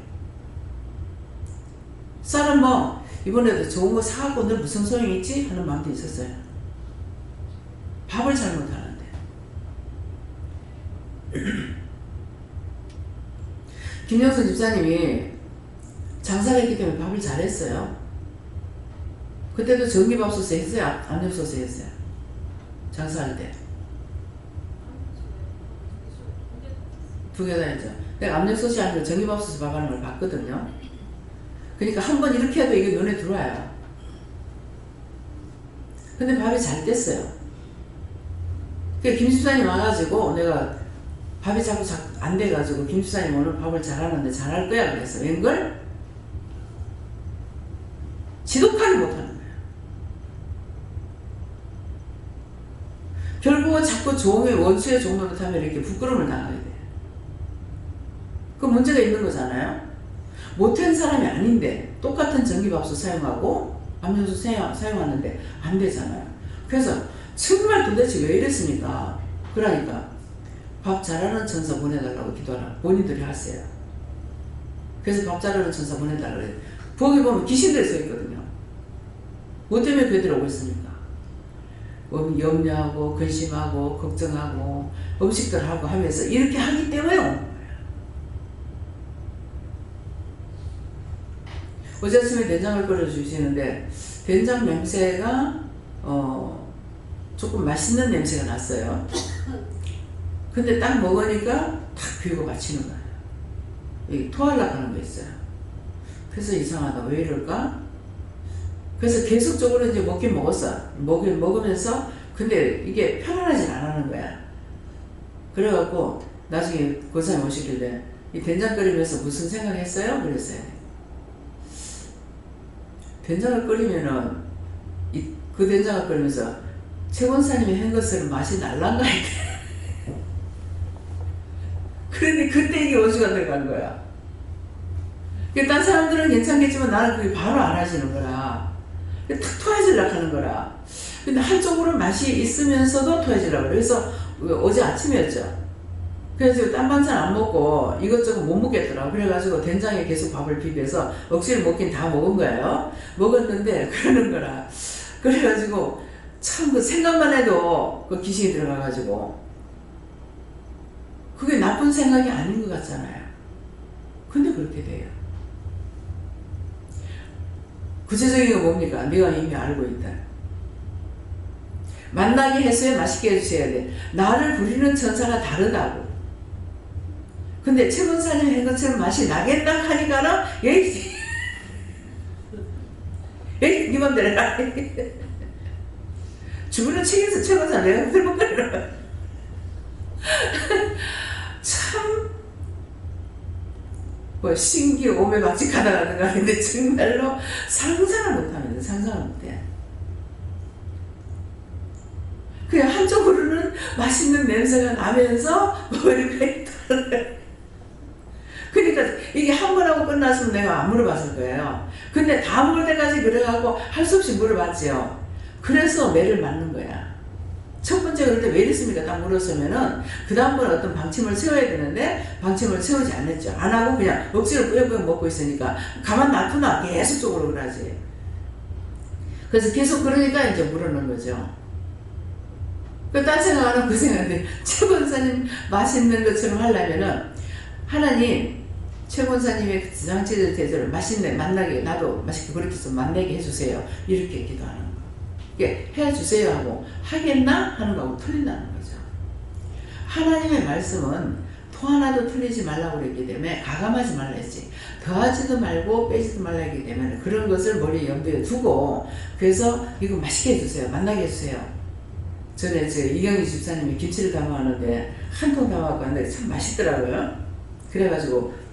쌀은 뭐 이번에도 좋은 거 사갖고 늘 무슨 소용이 있지? 하는 마음도 있었어요. 밥을 잘못하는데. 김영선 집사님이 장사를 했기 때문에 밥을 잘했어요. 그때도 전기밥솥에 했어요? 압력솥에 했어요? 장사할 때. 두 개 다 했죠. 내가 압력솥이 아니고 전기밥솥에 밥하는 걸 봤거든요. 그러니까 한 번 이렇게 해도 이게 눈에 들어와요. 근데 밥이 잘 됐어요. 그러니까 김 집사님 와가지고 내가 밥이 자꾸 안 돼가지고 김 집사님 오늘 밥을 잘하는데 잘할 거야 그래서 웬걸? 지독하게 못하는 거예요. 결국은 자꾸 원수의 종로를 타면 이렇게 부끄러움을 당하게 돼요. 그 문제가 있는 거잖아요. 못한 사람이 아닌데 똑같은 전기밥솥 사용하고 압력솥 사용하는데 안 되잖아요. 그래서 정말 도대체 왜 이랬습니까? 그러니까 밥 잘하는 천사 보내달라고 기도하라 본인들이 하세요. 그래서 밥 자르는 천사 보내달라 그래요. 부엌에 보면 귀신들이 서 있거든요. 뭐 때문에 그들이 오고 있습니까? 염려하고 근심하고 걱정하고 음식들 하고 하면서 이렇게 하기 때문에 오는 거예요. 어제 아침에 된장을 끓여주시는데 된장 냄새가 조금 맛있는 냄새가 났어요. 근데 딱 먹으니까 탁 비우고 마치는 거예요. 이 토하려고 하는 거 있어요. 그래서 이상하다. 왜 이럴까? 그래서 계속적으로 이제 먹긴 먹었어. 먹으면서 근데 이게 편안하진 않았는 거야. 그래갖고 나중에 고사님 오시길래 이 된장 끓이면서 무슨 생각했어요? 그랬어요. 된장을 끓이면은 그 된장을 끓이면서 최 권사님이 한 것은 맛이 날란가 했대. 그런데 그때 이게 어수가 들어간 거야. 딴 사람들은 괜찮겠지만 나는 그게 바로 안 하시는 거라. 탁 토해지려고 하는 거라. 근데 한쪽으로 맛이 있으면서도 토해지려고 그래. 그래서 어제 아침이었죠. 그래서 딴 반찬 안 먹고 이것저것 못 먹겠더라고. 그래가지고 된장에 계속 밥을 비벼서 억지로 먹긴 다 먹은 거예요. 먹었는데 그러는 거라. 그래가지고 참 그 생각만 해도 그 귀신이 들어가가지고 그게 나쁜 생각이 아닌 것 같잖아요. 근데 그렇게 돼요. 구체적인 거 뭡니까? 네가 이미 알고 있다. 만나게 해서야 맛있게 해주셔야 돼. 나를 부리는 천사가 다르다고. 근데 최 권사님 한 것처럼 맛이 나겠다 하니까는 에이 니 맘대로 해라. 주변에 책에서 최 권사 내가 설명거리라. 참 뭐 신기 오매 박직하다라든가 근데 정말로 상상을 못합니다. 상상을 못해. 그냥 한쪽으로는 맛있는 냄새가 나면서 머리가 있더라고요. 그러니까 이게 한 번 하고 끝났으면 내가 안 물어봤을 거예요. 근데 다 물을 때까지 그래갖고 할 수 없이 물어봤지요. 그래서 매를 맞는 거야. 첫 번째 그럴 때 왜 이랬습니까? 딱 물었으면은 그 다음번에 어떤 방침을 세워야 되는데 방침을 세우지 않았죠. 안 하고 그냥 억지로 꾸역꾸역 먹고 있으니까 가만 놔두나 계속적으로 그러지. 그래서 계속 그러니까 이제 물어는 거죠. 딴 생각하는 그 생각인데 최 권사님 맛있는 것처럼 하려면은 하나님 최 권사님의 지상체들 대접을 맛있네 만나게 나도 맛있게 그렇게 좀 만나게 해주세요. 이렇게 기도하는 거. 이게 해주세요 하고 하겠나 하는 거하고 틀린다는 거죠. 하나님의 말씀은 토 하나도 틀리지 말라고 그랬기 때문에 가감하지 말라 했지. 더하지도 말고 빼지도 말라 했기 때문에 그런 것을 머리에 염두에 두고 그래서 이거 맛있게 해주세요. 만나게 해주세요. 전에 이경희 집사님이 김치를 담아왔는데 한 통 담아갖고 왔는데 참 맛있더라고요. 그래가지고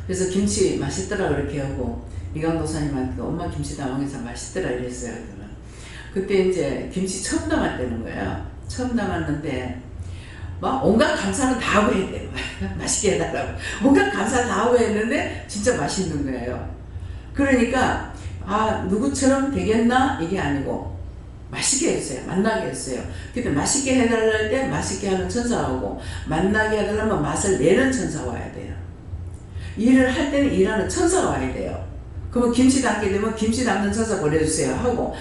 그래서 김치 맛있더라 그렇게 하고 이강도사님한테 엄마 김치 담아서 맛있더라 이랬어요. 그때 이제 김치 처음 담았다는 거예요. 처음 담았는데 막 온갖 감사는 다 하고 했대요. 맛있게 해달라고 온갖 감사 다 하고 했는데 진짜 맛있는 거예요. 그러니까 누구처럼 되겠나 이게 아니고 맛있게 해주세요. 만나게 해주세요. 근데 맛있게 해달라 할 때 맛있게 하는 천사가 오고 만나게 해달라면 맛을 내는 천사가 와야 돼요. 일을 할 때는 일하는 천사가 와야 돼요. 그러면 김치 담게 되면 김치 담는 천사 보내주세요 하고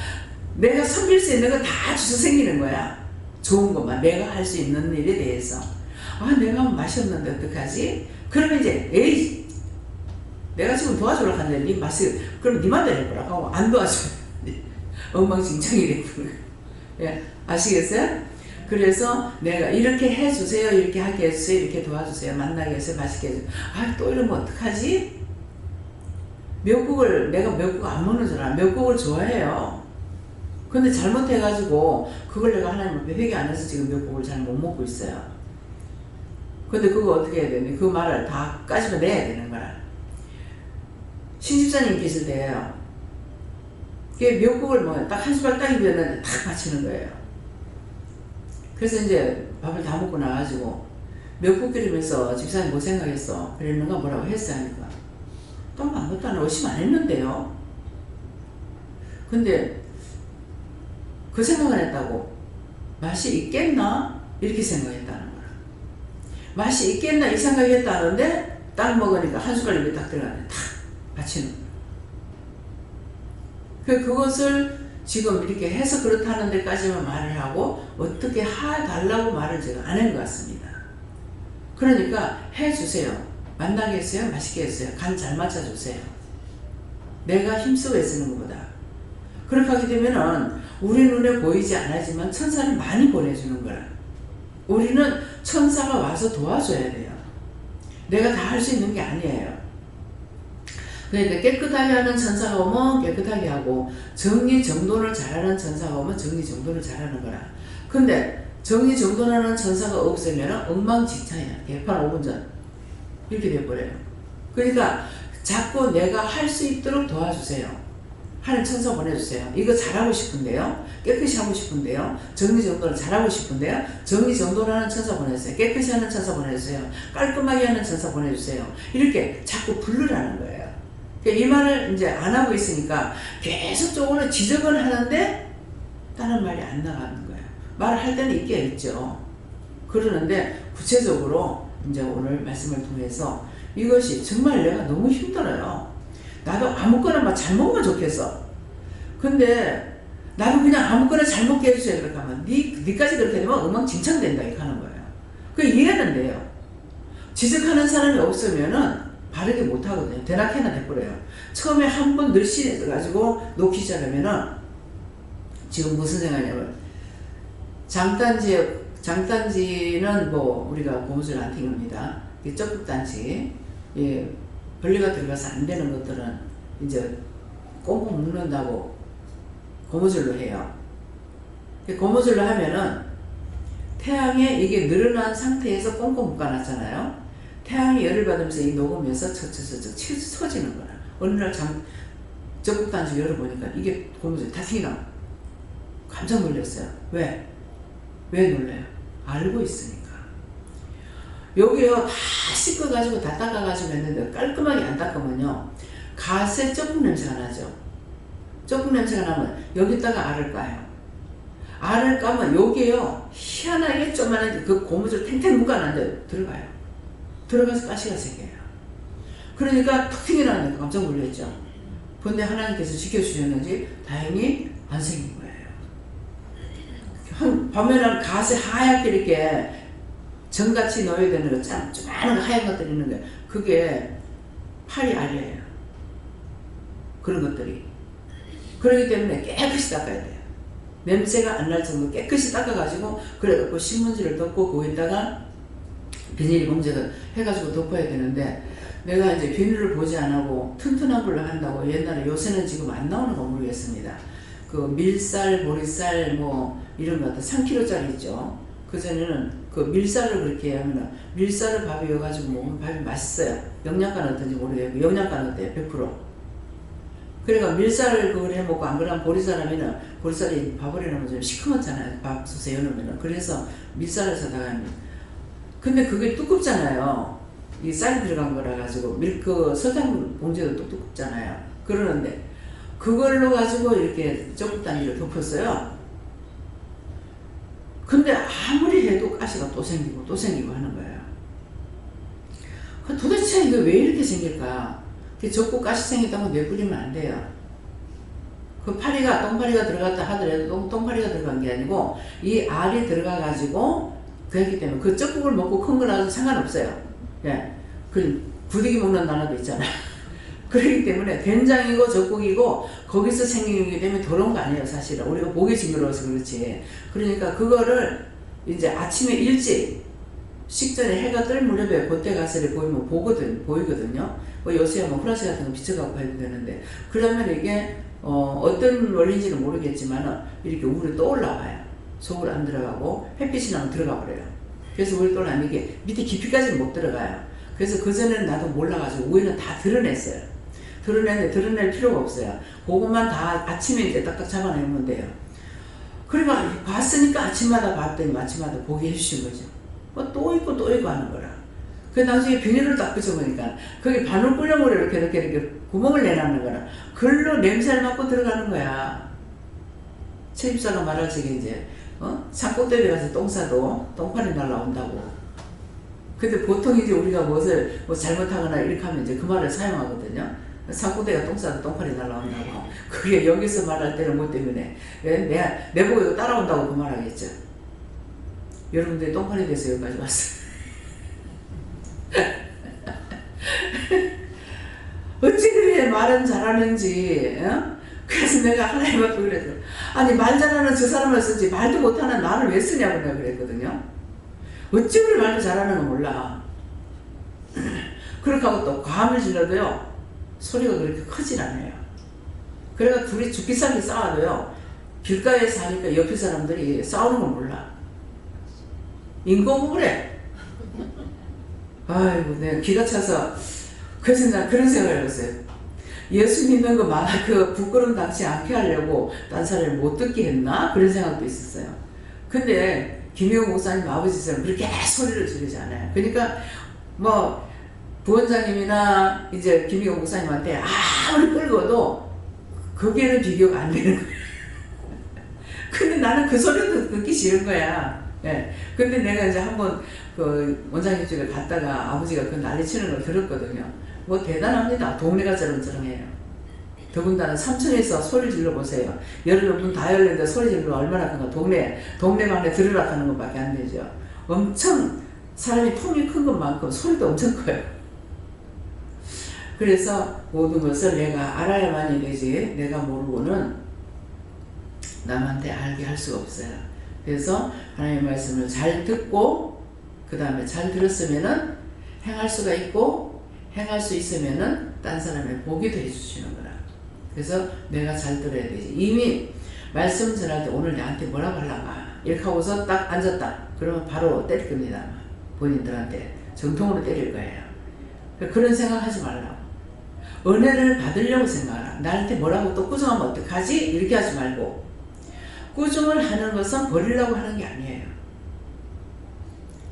내가 섬길 수 있는 거 다 주서 생기는 거야. 좋은 것만 내가 할 수 있는 일에 대해서 내가 맛이 없는데 어떡하지? 그러면 이제 에이 내가 지금 도와주려고 하는데 네 맛이 그럼 네 맘대로 해보라 하고 안 도와줘요. 엉망진창이 되는 거예요. 예, 아시겠어요? 그래서 내가 이렇게 해주세요. 이렇게 하게 해주세요. 이렇게 도와주세요. 만나게 해서 맛있게 해주세요. 또 이러면 어떡하지? 내가 미역국 안 먹는 줄 알아. 미역국을 좋아해요. 근데 잘못해가지고 그걸 내가 하나님 앞에 회개 안 해서 지금 미역국을 잘 못 먹고 있어요. 근데 그거 어떻게 해야 되니? 그 말을 다 까집어내야 되는 거라. 신집사님 계실 때예요. 미역국을 딱 한 수발 딱 입었는데 탁 맞히는 거예요. 그래서 이제 밥을 다 먹고 나가지고 미역국 끓이면서 집사님 뭐 생각했어? 그랬는가 뭐라고 했어 하니까 또 아무것도 안 의심 안 했는데요. 근데 그 생각을 했다고. 맛이 있겠나? 이렇게 생각했다는 거야. 맛이 있겠나? 이 생각했다는데 딱 먹으니까 한 숟갈 입에 딱 들어가네. 탁 받치는 거야. 그것을 지금 이렇게 해서 그렇다는 데까지만 말을 하고 어떻게 해달라고 말을 제가 안 한 것 같습니다. 그러니까 해주세요. 만나게 했어요? 맛있게 했어요? 간 잘 맞춰주세요. 내가 힘쓰고 애쓰는 것보다. 그렇게 하게 되면은 우리 눈에 보이지 않았지만 천사를 많이 보내주는 거라. 우리는 천사가 와서 도와줘야 돼요. 내가 다 할 수 있는 게 아니에요. 그러니까 깨끗하게 하는 천사가 오면 깨끗하게 하고 정리정돈을 잘하는 천사가 오면 정리정돈을 잘하는 거라. 근데 정리정돈하는 천사가 없으면 엉망진창이야. 개판 5분 전 이렇게 돼버려요. 그러니까 자꾸 내가 할 수 있도록 도와주세요. 하는 천사 보내주세요. 이거 잘하고 싶은데요. 깨끗이 하고 싶은데요. 정리정돈을 잘하고 싶은데요. 정리정돈하는 천사 보내주세요. 깨끗이 하는 천사 보내주세요. 깔끔하게 하는 천사 보내주세요. 이렇게 자꾸 부르라는 거예요. 이 말을 이제 안 하고 있으니까 계속적으로 지적을 하는데 다른 말이 안 나가는 거예요. 말을 할 때는 있게 있죠. 그러는데 구체적으로 이제 오늘 말씀을 통해서 이것이 정말 내가 너무 힘들어요. 나도 아무거나 막 잘 먹으면 좋겠어. 근데 나도 그냥 아무거나 잘 먹게 해주세요. 그렇게 하면 니까지 그렇게 되면 엉망진창된다 이렇게 하는 거예요. 그 이해는 돼요. 지적하는 사람이 없으면은 바르게 못하거든요. 대낮에나 돼버려요. 처음에 한 번 늘씬해가지고 놓기 시작하면은 지금 무슨 생각이냐면 장단지는 뭐 우리가 고무줄 안 튕깁니다. 적극단지 벌레가 들어가서 안 되는 것들은 이제 꽁꽁 묶는다고 고무줄로 해요. 고무줄로 하면은 태양에 이게 늘어난 상태에서 꽁꽁 묶어놨잖아요. 태양이 열을 받으면서 이 녹으면서 처지는 거라. 어느 날 적극단지 열어보니까 이게 고무줄이 다 튀어나와. 깜짝 놀랐어요. 왜? 왜 놀라요? 알고 있으니까. 여기요 다 씻어가지고 다 닦아가지고 했는데 깔끔하게 안 닦으면요 갓에 쩍국 냄새가 나죠. 쩍국 냄새가 나면 여기다가 알을 까요. 알을 까면 여기에요 희한하게 조그만한 그 고무줄 탱탱 묶어놨는데 들어가요. 들어가서 가시가 생겨요. 그러니까 툭 튀어나오니까 깜짝 놀랐죠. 근데 하나님께서 지켜주셨는지 다행히 안 생긴 거예요. 보면은 갓에 하얗게 이렇게 정같이 넣어야 되는 거, 조그마한 하얀 것들이 있는데, 그게 파리 알이에요. 그런 것들이. 그렇기 때문에 깨끗이 닦아야 돼요. 냄새가 안 날 정도로 깨끗이 닦아가지고, 그래갖고 신문지를 덮고, 거기다가 비닐 봉지를 해가지고 덮어야 되는데, 내가 이제 비닐을 보지 안 하고 튼튼한 걸로 한다고 옛날에 요새는 지금 안 나오는 거 모르겠습니다. 그 밀쌀, 보리쌀, 뭐, 이런 거 같아. 3kg짜리 있죠. 그전에는 그 밀쌀을 그렇게 하면 밀쌀을 밥에 넣어가지고 먹으면 밥이 맛있어요. 영양가는 어떤지 모르겠고 영양가는 어때요? 100%. 그러니까 밀쌀을 그걸 해먹고 안 그러면 보리쌀 하면은 보리쌀이 밥을 해놓으면 좀 시커멓잖아요. 밥솥에 여놓으면은. 그래서 밀쌀을 사다가 합니다. 근데 그게 두껍잖아요. 이 쌀이 들어간 거라 가지고 그 설탕 봉지도 또 두껍잖아요. 그러는데 그걸로 가지고 이렇게 적국단지를 덮었어요. 근데 아무리 해도 가시가 또 생기고 또 생기고 하는 거예요. 도대체 이거 왜 이렇게 생길까? 적고 가시 생겼다고 내버리면 안 돼요. 그 파리가, 똥파리가 들어갔다 하더라도 똥파리가 들어간 게 아니고 이 알이 들어가 가지고 그렇기 때문에 그 적국을 먹고 큰 거라도 상관없어요. 예. 그 구데기 먹는 나라도 있잖아요. 그렇기 때문에 된장이고 적국이고 거기서 생기는 게 되면 더러운 거 아니에요. 사실은 우리가 보기 징그러워서 그렇지. 그러니까 그거를 이제 아침에 일찍 식전에 해가 뜰 무렵에 그때 가서 보이면 보이거든요. 뭐 요새 뭐 후라시 같은 거 비춰갖고 해도 되는데, 그러면 이게 어떤 원리인지는 모르겠지만 이렇게 우리 또 올라와요. 속으로 안 들어가고 햇빛이 나면 들어가 버려요. 그래서 우리 또 나면 이게 밑에 깊이까지는 못 들어가요. 그래서 그전에는 나도 몰라가지고 위에는 다 드러냈어요. 드러냈는데 드러낼 필요가 없어요. 그것만 다 아침에 이제 딱딱 잡아내면 돼요. 그러니까 봤으니까 아침마다 봤더니 아침마다 보게 해주신 거죠. 뭐 또 있고 또 있고 하는 거라. 그 나중에 비닐을 딱 붙여보니까 거기 바늘구멍으로 이렇게 구멍을 내놨는 거라. 글로 냄새를 맡고 들어가는 거야. 채집사가 말할 적에 이제 산꼭대기 가서 똥 싸도 똥파리 날라온다고. 근데 보통 이제 우리가 무엇을 뭐 잘못하거나 이렇게 하면 이제 그 말을 사용하거든요. 산꼭대기가 똥 싸도 똥파리 날라온다고. 그게 여기서 말할 때는 뭐 때문에 내 보고 이거 따라온다고 그 말하겠죠. 여러분들이 똥파리 돼서 여기까지 왔어요. 어찌 그래 말은 잘하는지. 그래서 내가 하나님 앞에 그래서 아니 말 잘하는 저 사람을 쓰지 말도 못하는 나를 왜 쓰냐고 내가 그랬거든요. 어찌 그래 말도 잘하는 거 몰라. 그렇게 하고 또 과음을 질러도요 소리가 그렇게 크질 않아요. 그래가 둘이 죽기 살기 싸워도요 길가에 사니까 옆에 사람들이 싸우는 걸 몰라. 인공우울해. 아이고 내가 기가 차서 그래서 난 그런 생각을 했어요. 예수 믿는 거 그 부끄러움 당치 않게 하려고 딴 사람을 못 듣게 했나? 그런 생각도 있었어요. 근데 김영호 목사님 아버지처럼 그렇게 소리를 지르지 않아요. 그러니까 뭐 부원장님이나 이제 김영호 목사님한테 아무리 끌고도 거기에는 비교가 안 되는 거예요. 근데 나는 그 소리도 듣기 싫은 거야. 예. 근데 내가 이제 한번 그 원장님 집에 갔다가 아버지가 그 난리 치는 걸 들었거든요. 뭐 대단합니다. 동네가 저런저런해요. 더군다나 삼천에서 소리 질러 보세요. 여러분 다 열렸는데 소리 질러 얼마나 큰가. 동네방네 들으라 하는 것밖에 안 되죠. 엄청 사람이 품이 큰 것만큼 소리도 엄청 커요. 그래서 모든 것을 내가 알아야만이 되지 내가 모르고는 남한테 알게 할 수가 없어요. 그래서 하나님의 말씀을 잘 듣고 그 다음에 잘 들었으면은 행할 수가 있고 행할 수 있으면은 딴 사람의 복이 돼 주시는 거라. 그래서 내가 잘 들어야 되지. 이미 말씀 전할 때 오늘 나한테 뭐라고 하려나 이렇게 하고서 딱 앉았다. 그러면 바로 때릴 겁니다. 본인들한테 정통으로 때릴 거예요. 그런 생각하지 말라고. 은혜를 받으려고 생각하라. 나한테 뭐라고 또 꾸중하면 어떡하지? 이렇게 하지 말고 꾸중을 하는 것은 버리려고 하는 게 아니에요.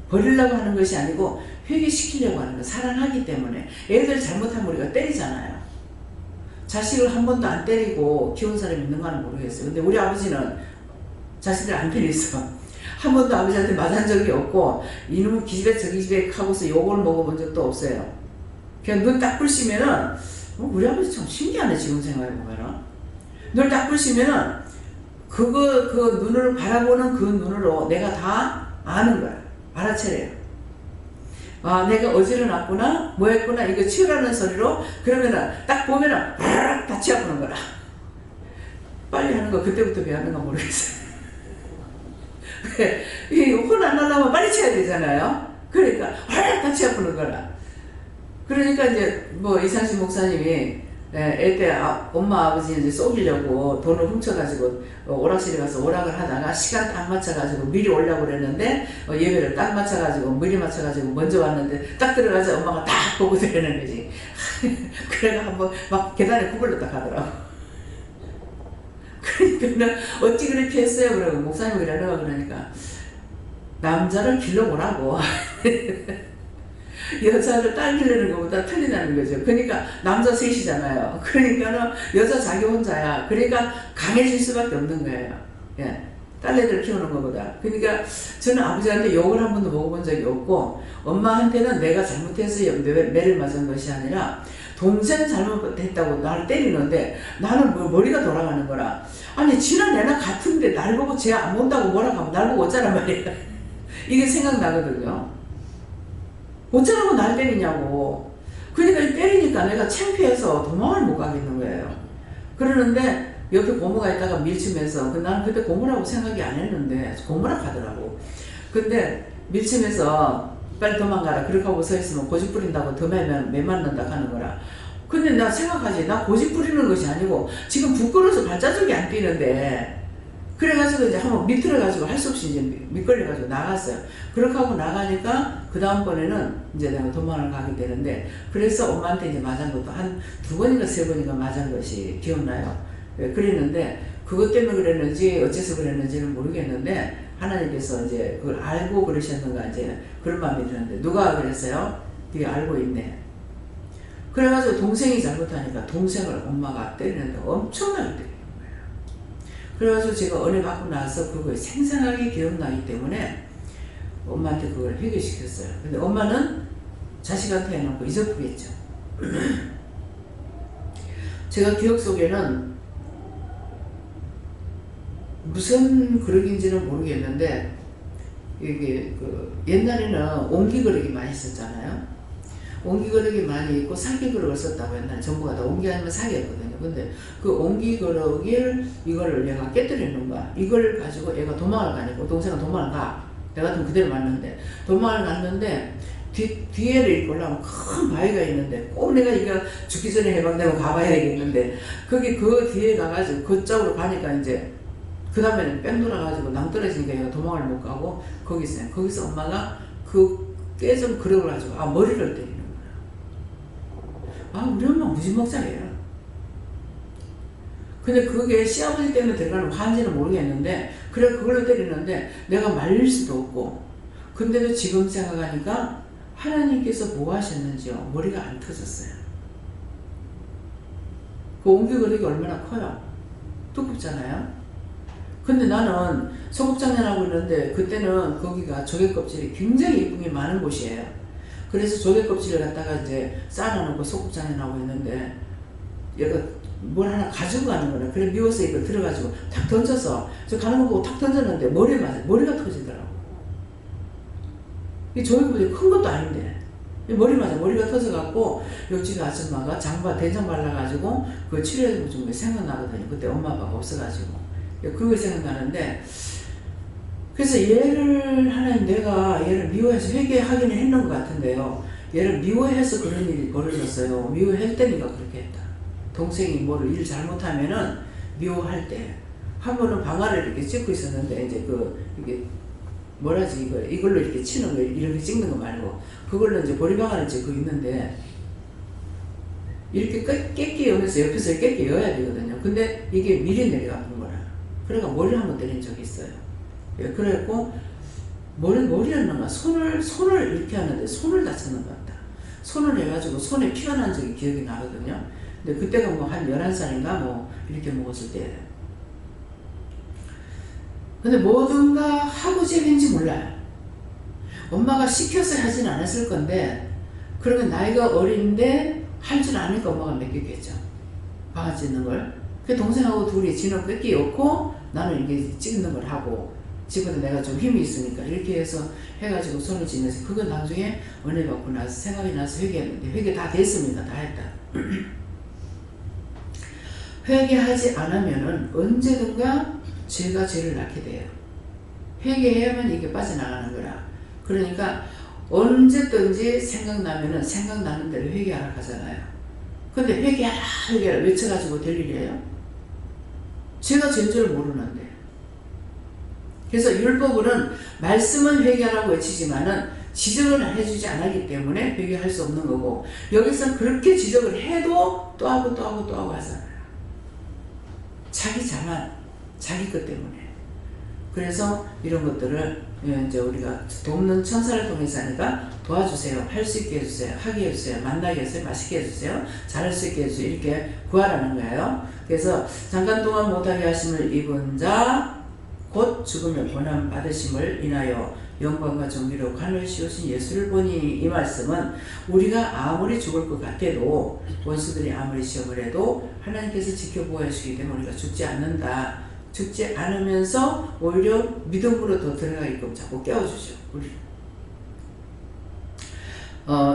버리려고 하는 것이 아니고 회개시키려고 하는 거. 사랑하기 때문에. 애들 잘못하면 우리가 때리잖아요. 자식을 한 번도 안 때리고 키운 사람이 있는가는 모르겠어요. 근데 우리 아버지는 자식들 안 때렸어. 한 번도 아버지한테 맞은 적이 없고 이놈은 기집애 저기 집에 하고서 욕을 먹어본 적도 없어요. 그냥 눈 딱 부시면은 우리 아버지 참 신기하네. 지금 생각해보면 눈을 딱 부시면은 그 눈을 바라보는 그 눈으로 내가 다 아는 거야. 알아채래요. 아, 내가 어지러놨구나, 뭐 했구나, 이거 치우라는 소리로, 그러면은, 딱 보면은, 다 치아보는 거라. 빨리 하는 거, 그때부터 배웠는가 모르겠어요. 이 혼 안 나려면 빨리 쳐야 되잖아요. 그러니까, 다 치아보는 거라. 그러니까 이제, 뭐, 이상신 목사님이, 애때 엄마 아버지 이제 속이려고 돈을 훔쳐가지고 오락실에 가서 오락을 하다가 시간 딱 맞춰가지고 미리 오려고 그랬는데 예배를 딱 맞춰가지고 미리 맞춰가지고 먼저 왔는데 딱 들어가서 엄마가 딱 보고 들어는 거지. 그래가 한번 막 계단에 구불렀다 가더라고. 그러니까 어찌 그렇게 했어요? 그러고 목사님이 그러니까 남자를 길러보라고. 여자를 딸 기르는 것보다 틀리다는 거죠. 그러니까 남자 셋이잖아요. 그러니까는 여자 자기 혼자야. 그러니까 강해질 수밖에 없는 거예요. 예. 딸내들 키우는 것보다. 그러니까 저는 아버지한테 욕을 한 번도 먹어본 적이 없고 엄마한테는 내가 잘못해서 매를 맞은 것이 아니라 동생 잘못했다고 나를 때리는데 나는 머리가 돌아가는 거라. 아니 지난 애랑 같은데 날 보고 쟤 안 본다고 뭐라고 하면 날 보고 어쩌란 말이야. 이게 생각나거든요. 어쩌라고 날 때리냐고. 그러니까 때리니까 내가 창피해서 도망을 못 가겠는 거예요. 그러는데 옆에 고모가 있다가 밀치면서 나는 그때 고모라고 생각이 안 했는데 고모라 하더라고. 근데 밀치면서 빨리 도망가라 그렇게 하고 서 있으면 고집 부린다고 더 매 맞는다 하는 거라. 근데 나 생각하지. 나 고집 부리는 것이 아니고 지금 부끄러워서 발자국이 안 뛰는데 그래가지고 이제 한번 미끄러가지고 할 수 없이 이제 미끌려가지고 나갔어요. 그렇게 하고 나가니까 그 다음번에는 이제 내가 도망을 가게 되는데 그래서 엄마한테 이제 맞은 것도 한 2번인가 3번인가 맞은 것이 기억나요. 그랬는데 그것 때문에 그랬는지 어째서 그랬는지는 모르겠는데 하나님께서 이제 그걸 알고 그러셨는가 이제 그런 마음이 드는데 누가 그랬어요? 되게 알고 있네. 그래가지고 동생이 잘못하니까 동생을 엄마가 때리는데 엄청나게 때리는 거예요. 그래가지고 제가 은혜 받고 나서 그걸 생생하게 기억나기 때문에 엄마한테 그걸 해결시켰어요. 근데 엄마는 자식한테 해놓고 잊어버리겠죠. 제가 기억 속에는 무슨 그릇인지는 모르겠는데 이게 옛날에는 옹기그릇이 많이 썼잖아요. 옹기그릇이 많이 있고 사기그릇을 썼다고 옛날에 전부가 다 옹기 아니면 사기였거든요. 근데 그 옹기그릇을 이거를 얘가 깨뜨리는 거야. 이걸 가지고 애가 도망을 가니까 동생은 도망을 가. 내가 좀 그대로 맞는데 도망을 갔는데 뒤에를 입고려면 큰 바위가 있는데 꼭 내가 이거 죽기 전에 해방되면 가봐야 되겠는데 거기 그 뒤에 가가지고 그쪽으로 가니까 이제 그 다음에는 뺑 돌아가지고 낭떠러지니까 얘가 도망을 못 가고 거기서 엄마가 그 깨진 그릇을 가지고 머리를 때리는 거야. 우리 엄마 무지먹자예요. 근데 그게 시아버지 때문에 들어가는 화인지는 모르겠는데 그래 그걸로 때리는데 내가 말릴 수도 없고 근데도 지금 생각하니까 하나님께서 뭐 하셨는지요? 머리가 안 터졌어요. 그 옹기그릇이 얼마나 커요? 두껍잖아요. 근데 나는 소극장년하고 있는데 그때는 거기가 조개껍질이 굉장히 예쁜 게 많은 곳이에요. 그래서 조개껍질을 갖다가 이제 쌓아놓고 소극장년하고 있는데 얘가 뭘 하나 가지고 가는 거네. 그래 미워서 이거 들어가지고 탁 던져서 저 가는 거 보고 탁 던졌는데 머리에 맞아. 머리가 터지더라고. 이 조개껍질이 큰 것도 아닌데 머리 맞아. 머리가 터져갖고 옆집 아줌마가 된장 발라가지고 그거 치료해준 게 생각나거든요. 그때 엄마 아빠가 없어가지고 그거 생각나는데 그래서 얘를 하나님 내가 얘를 미워해서 회개하기는 했는 것 같은데요. 얘를 미워해서 그런 일이 벌어졌어요. 미워할 때니까 그렇게 했다. 동생이 뭐를 일 잘못하면은 미워할 때 한 번은 방아를 이렇게 찍고 있었는데 이제 이게 뭐라지 이걸로 이렇게 치는 거 이렇게 찍는 거 말고 그걸로 이제 보리방아를 찍고 있는데 이렇게 깨끼 여면서 옆에서 깨끼 여야 되거든요. 근데 이게 미리 내려가는 거라. 그러니까 머리를 한번 때린 적이 있어요. 그래갖고 머리였는가 손을 이렇게 하는데 손을 다쳤는 것 같다. 손을 해가지고 손에 피가 난 적이 기억이 나거든요. 근데 그때가 뭐 한 11살인가 뭐 이렇게 먹었을 때. 근데 뭐든가 하고자 했는지 몰라요. 엄마가 시켜서 하진 않았을 건데 그러면 나이가 어린데 할 줄 아니까 엄마가 맡겼겠죠. 방아 찢는 걸. 그 동생하고 둘이 진호 뺏기 엮고 나는 이게 찍는 걸 하고 집에도 내가 좀 힘이 있으니까 이렇게 해서 해가지고 손을 쥐면서 그건 나중에 은혜 받고 나서 생각이 나서 회개했는데 회개 다 됐습니다. 다 했다. 회개하지 않으면은 언제든가 죄가 죄를 낳게 돼요. 회개해야만 이게 빠져나가는 거라. 그러니까 언제든지 생각나면은 생각나는 대로 회개하라 하잖아요. 근데 회개하라 외쳐가지고 될 일이에요? 제가 죄인 줄 모르는데. 그래서 율법으로는 말씀은 회개하라고 외치지만은 지적을 해주지 않았기 때문에 회개할 수 없는 거고 여기서 그렇게 지적을 해도 또 하고 또 하고 또 하고 하잖아요. 자기 자만 자기 것 때문에. 그래서 이런 것들을 이제 우리가 돕는 천사를 통해서 하니까 도와주세요. 할 수 있게 해주세요. 하게 해주세요. 만나게 해주세요. 맛있게 해주세요. 잘할 수 있게 해주세요. 이렇게 구하라는 거예요. 그래서 잠깐 동안 못하게 하심을 입은 자 곧 죽음의 고난 받으심을 인하여 영광과 존귀로 관을 씌우신 예수를 보니 이 말씀은 우리가 아무리 죽을 것 같아도 원수들이 아무리 시험을 해도 하나님께서 지켜보아 주시기 때문에 우리가 죽지 않는다. 죽지 않으면서 오히려 믿음으로 더 들어가게끔 자꾸 깨워주죠. 우리.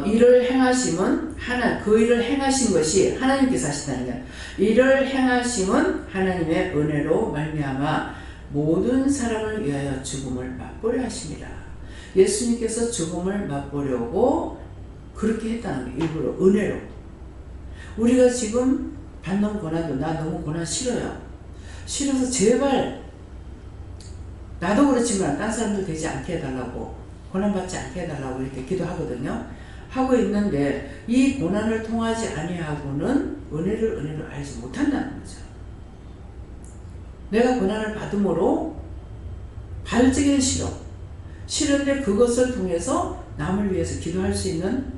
이를 행하심은 그 일을 행하신 것이 하나님께서 하신다는 거예요. 이를 행하심은 하나님의 은혜로 말미암아 모든 사람을 위하여 죽음을 맛보려 하십니다. 예수님께서 죽음을 맛보려고 그렇게 했다는 거예요. 일부러 은혜로. 우리가 지금 받는 고난도 나 너무 고난 싫어요. 싫어서 제발 나도 그렇지만 딴 사람들 되지 않게 해달라고 고난받지 않게 해달라고 이렇게 기도하거든요. 하고 있는데 이 고난을 통하지 아니하고는 은혜를 알지 못한다는 거죠. 내가 고난을 받음으로 발적인 싫은데 그것을 통해서 남을 위해서 기도할 수 있는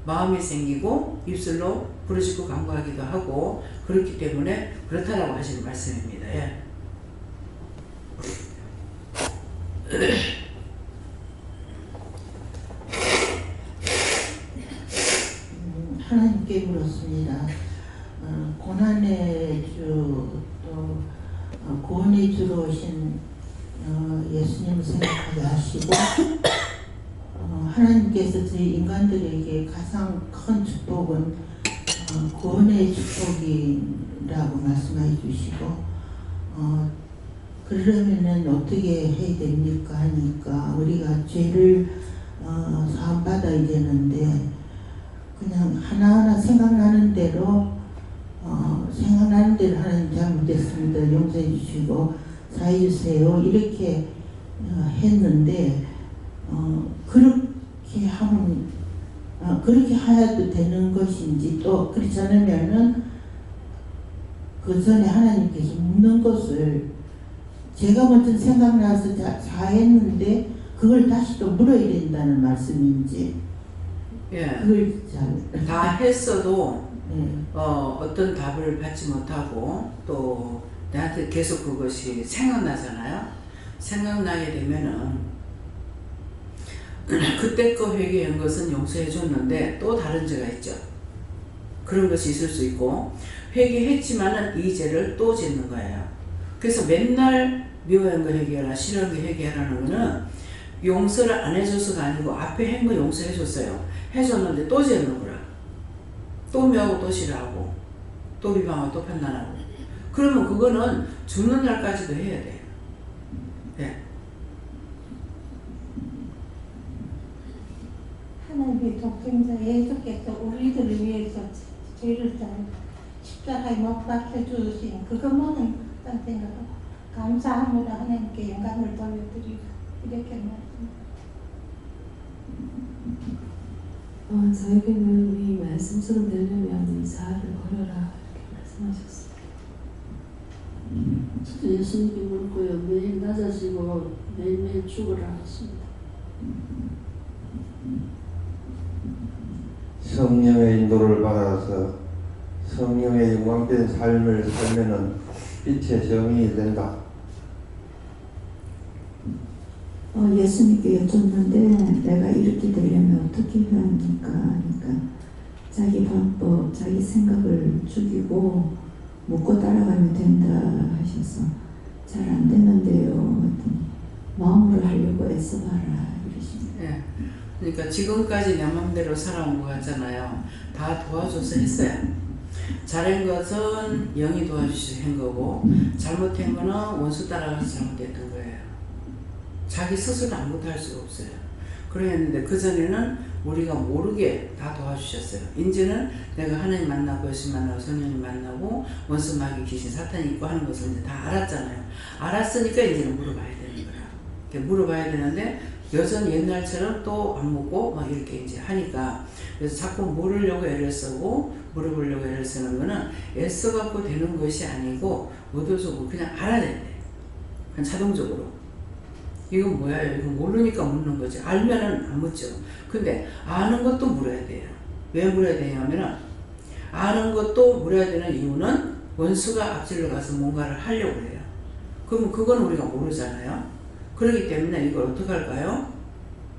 마음이 생기고 입술로 부르짖고 간구하기도 하고 그렇기 때문에 그렇다라고 하시는 말씀입니다. 예. 하나님께 물었습니다. 고난의 주, 또 구원의 주로 오신 예수님을 생각하게 하시고 하나님께서 저희 인간들에게 가장 큰 축복은 구원의 축복이라고 말씀해 주시고 그러면은 어떻게 해야 됩니까 하니까 우리가 죄를 사함받아야 되는데 그냥 하나하나 생각나는 대로 하나님 잘못됐습니다. 용서해 주시고 사해 주세요. 이렇게 했는데 그렇게 하면 그렇게 해도 되는 것인지 또 그렇지 않으면은 그 전에 하나님께서 묻는 것을 제가 먼저 생각나서 사했는데 그걸 다시 또 물어야 된다는 말씀인지 예. 그걸 잘 다 했어도 네. 어떤 답을 받지 못하고 또 나한테 계속 그것이 생각나잖아요. 생각나게 되면은 그때 거 회개한 것은 용서해 줬는데 또 다른 죄가 있죠. 그런 것이 있을 수 있고 회개했지만은 이 죄를 또 짓는 거예요. 그래서 맨날 미워한 거 회개하라, 싫어한 거 회개하라는 거는 용서를 안 해줘서가 아니고 앞에 한 거 용서해 줬어요. 해줬는데 또 짓는 거라. 또 미워하고 또 싫어하고 또 비방하고 또 판단하고 그러면 그거는 죽는 날까지도 해야 돼요. 네. 하나님의 독생자 예수께서 우리들을 위해서 죄를 십자가에 못 박혀주신 그것만은 딴 생각하고 감사함으로 하나님께 영광을 돌려드리고 이렇게 말씀합니다. 저에게는 이 말씀처럼 되려면 이 사활을 걸어라 이렇게 말씀하셨어요. 저도 예수님께 물고요. 매일 낮아지고 매일매일 죽으라 하십니다. 성령의 인도를 받아서 성령의 영광된 삶을 살면은 빛의 정인이 된다. 예수님께 여쭙는데 내가 이렇게 되려면 어떻게 해야 합니까? 하니까 자기 방법, 자기 생각을 죽이고 묻고 따라가면 된다 하셔서 잘 안 되는데요. 했더니 마음으로 하려고 애써봐라 이러십니다. 예. 그러니까 지금까지 내 맘대로 살아온 것 같잖아요. 다 도와줘서 했어요. 잘한 것은 영이 도와주셔서 한 거고 잘못한 거는 원수 따라가서 잘못했던 거예요. 자기 스스로 아무것도 할 수가 없어요. 그랬는데 그전에는 우리가 모르게 다 도와주셨어요. 이제는 내가 하나님 만나고 예수 만나고 성령님 만나고 원수 마귀 귀신 사탄이 있고 하는 것을 이제 다 알았잖아요. 알았으니까 이제는 물어봐야 되는 거야. 물어봐야 되는데 여전히 옛날처럼 또 안 묻고 막 이렇게 이제 하니까 그래서 자꾸 물으려고 애를 쓰고 물어보려고 애를 쓰는 거는 애써갖고 되는 것이 아니고 의도적으로 그냥 알아야 된대. 그냥 자동적으로. 이건 뭐야? 이건 모르니까 묻는 거지. 알면은 안 묻죠. 근데 아는 것도 물어야 돼요. 왜 물어야 되냐면은 아는 것도 물어야 되는 이유는 원수가 앞질러 가서 뭔가를 하려고 해요. 그럼 그건 우리가 모르잖아요. 그렇기 때문에 이걸 어떻게 할까요?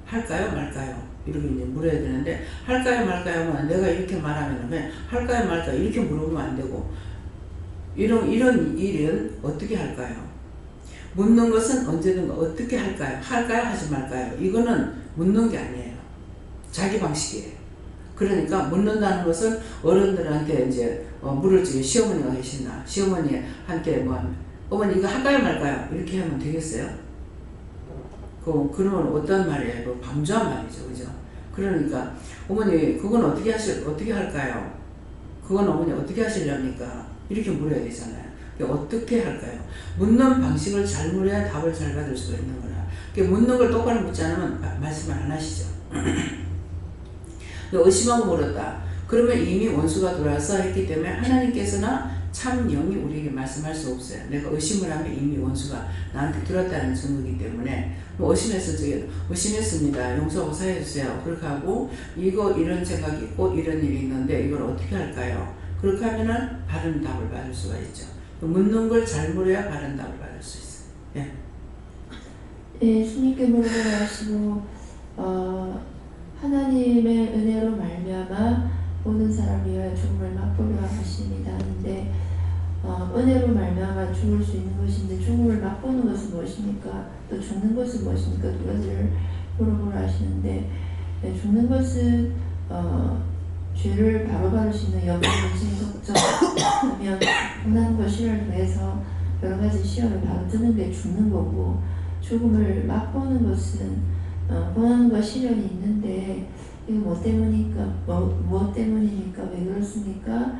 할까요? 말까요? 이렇게 이제 물어야 되는데 할까요? 말까요? 하면 내가 이렇게 말하면 왜 할까요? 말까요? 이렇게 물어보면 안 되고 이런 일은 어떻게 할까요? 묻는 것은 언제든가 어떻게 할까요? 할까요? 하지 말까요? 이거는 묻는 게 아니에요. 자기 방식이에요. 그러니까 묻는다는 것은 어른들한테 이제 물을 적에 시어머니가 계신다. 시어머니한테 뭐 하면 어머니 이거 할까요? 말까요? 이렇게 하면 되겠어요? 그러면 어떤 말이에요? 뭐 방조한 말이죠. 그죠? 그러니까 어머니 그건 어떻게 할까요? 그건 어머니 어떻게 하시렵니까? 이렇게 물어야 되잖아요. 어떻게 할까요? 묻는 방식을 잘 물어야 답을 잘 받을 수가 있는 거라. 묻는 걸 똑바로 묻지 않으면 말씀을 안 하시죠. 의심하고 물었다. 그러면 이미 원수가 돌아서 했기 때문에 하나님께서나 참 영이 우리에게 말씀할 수 없어요. 내가 의심을 하면 이미 원수가 나한테 들었다는 증거이기 때문에 의심했습니다. 용서하고 사해주세요. 그렇게 하고 이런 생각이 있고 이런 일이 있는데 이걸 어떻게 할까요? 그렇게 하면은 바른 답을 받을 수가 있죠. 묻는 걸 잘 물어야 바른 답을 받을 수 있어요. 예. 예수님께 물어보라 하시고 하나님의 은혜로 말미암아 모든 사람이 죽음을 맛보려 하십니다. 근데 은혜로 말미암아 죽을 수 있는 것인데 죽음을 맛보는 것은 무엇입니까? 또 죽는 것은 무엇입니까? 두 가지를 물어보라 하시는데 죽는 것은 죄를 바로바로 씻는 영적 걱정하면 고난과 시련을 통해서 여러 가지 시험을 받드는 게 죽는 거고, 죽음을 맛보는 것은 고난과 시련이 있는데 이거 뭐 때문입니까? 무엇 때문입니까? 왜 그렇습니까?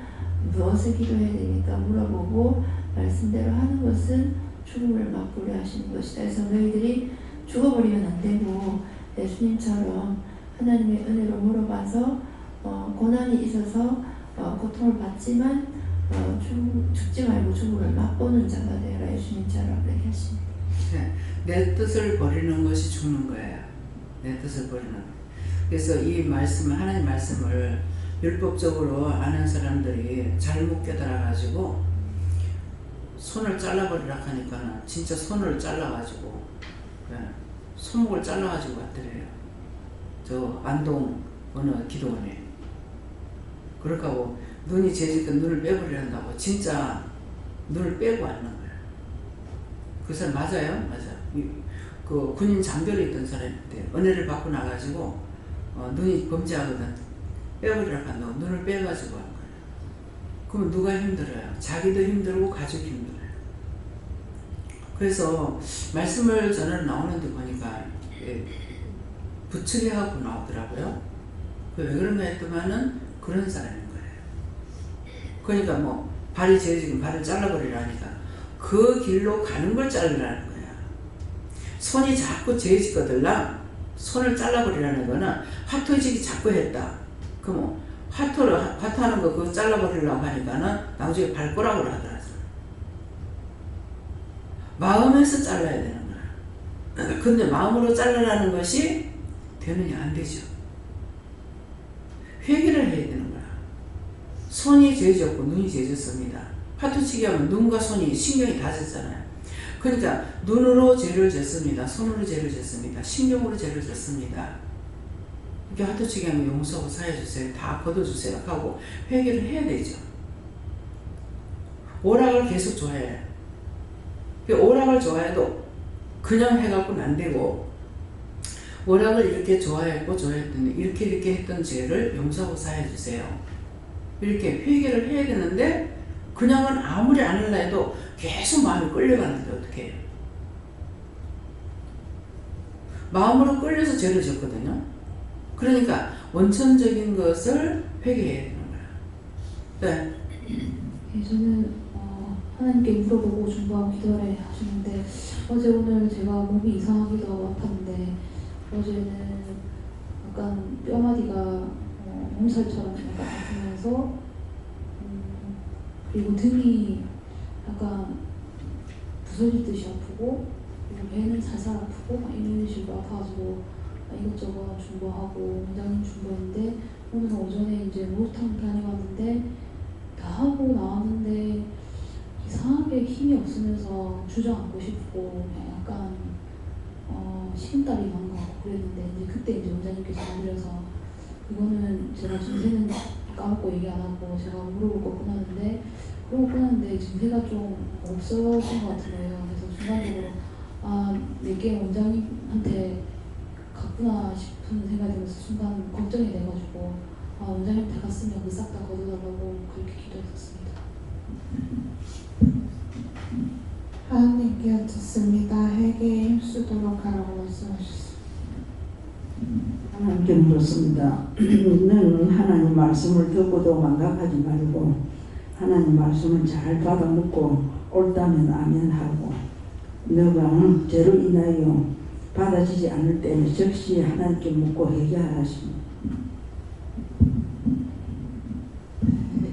무엇을 기도해야 됩니까? 물어보고 말씀대로 하는 것은 죽음을 맛보려 하시는 것이다. 그래서 너희들이 죽어버리면 안 되고 예수님처럼 하나님의 은혜로 물어봐서 고난이 있어서 고통을 받지만 죽지 말고 죽음을 맛보는 자가 되라. 예수님처럼 그렇게 하십니다. 내 뜻을 버리는 것이 죽는 거예요. 내 뜻을 버리는 거예요. 그래서 이 말씀을, 하나님 말씀을 율법적으로 아는 사람들이 잘못 깨달아가지고 손을 잘라버리라 하니까는 진짜 손을 잘라가지고 손목을 잘라가지고 왔더래요. 저 안동 어느 기도원에. 그렇게 하고 눈이 재지니까 눈을 빼버리려 한다고 진짜 눈을 빼고 왔는 거예요. 그 사람 맞아요? 맞아. 그 군인 장교로 있던 사람인데 은혜를 받고 나가지고 눈이 범죄하거든. 빼버리라 한다고 눈을 빼가지고 한 거예요. 그러면 누가 힘들어요? 자기도 힘들고 가족이 힘들어요. 그래서 말씀을 전하러 나오는데 보니까 부츠레하고 나오더라고요. 왜 그런가 했더만은 그런 사람인 거예요. 그러니까 뭐 발이 제지금 발을 잘라버리라니까 그 길로 가는 걸 자르라는 거야. 손이 자꾸 제지거들라 손을 잘라버리라는 거는 화토지기 자꾸 했다. 그럼 화토하는 거 그거 잘라버리려고 하니까는 나중에 발꼬락으로 하더라고요. 마음에서 잘라야 되는 거야. 근데 마음으로 잘라라는 것이 되느냐 안 되죠. 회개를 해야 되는 거야. 손이 죄졌고 눈이 죄졌습니다. 화투치기 하면 눈과 손이 신경이 다 졌잖아요. 그러니까 눈으로 죄를 졌습니다. 손으로 죄를 졌습니다. 신경으로 죄를 졌습니다. 이렇게 화투치기 하면 용서하고 사해주세요. 다 걷어주세요 하고 회개를 해야 되죠. 오락을 계속 좋아해요. 오락을 좋아해도 그냥 해갖고는 안 되고 오락을 이렇게 좋아했더니 이렇게 했던 죄를 용서하고 사해주세요. 이렇게 회개를 해야 되는데 그냥은 아무리 안 하려 해도 계속 마음이 끌려가는데 어떻게 해요? 마음으로 끌려서 죄를 졌거든요. 그러니까 원천적인 것을 회개해야 되는 거야. 네. 저는 하나님께 물어보고 중보하고 기도하래 하시는데 어제 오늘 제가 몸이 이상하기도 하고 아팠는데 어제는 약간 뼈마디가 몸살처럼 약간 아프면서 그리고 등이 약간 부서지듯이 아프고 그리고 배는 살살 아프고 막 이런 식으로 아파가지고 이것저것 중보하고 원장님 중보했는데 오늘 오전에 이제 목욕탕 다녀왔는데 다 하고 나왔는데 이상하게 힘이 없으면서 주저앉고 싶고 약간 식은땀이 나는 것 같고 그랬는데 이제 그때 이제 원장님께서 안드려서 그거는 제가 증세는 까먹고 얘기 안 하고 제가 물어보고 끝났는데 그러고 끝났는데 증세가 좀 없어진 것 같은 거예요. 그래서 중간적으로 내게 원장님한테 갔구나 싶은 생각이 들면서 순간 걱정이 돼가지고 원장님한테 갔으면 그 싹 다 걷어달라고 그렇게 기도했었습니다. 하나님께 여쭙습니다. 회개에 힘쓰도록 하라고 말씀하셨습니다. 하나님께 물었습니다. 너는 하나님 말씀을 듣고도 망각하지 말고 하나님 말씀은 잘 받아먹고 옳다면 아멘하고 너가 죄로 인하여 받아지지 않을 때는 즉시 하나님께 묻고 회개하십니다.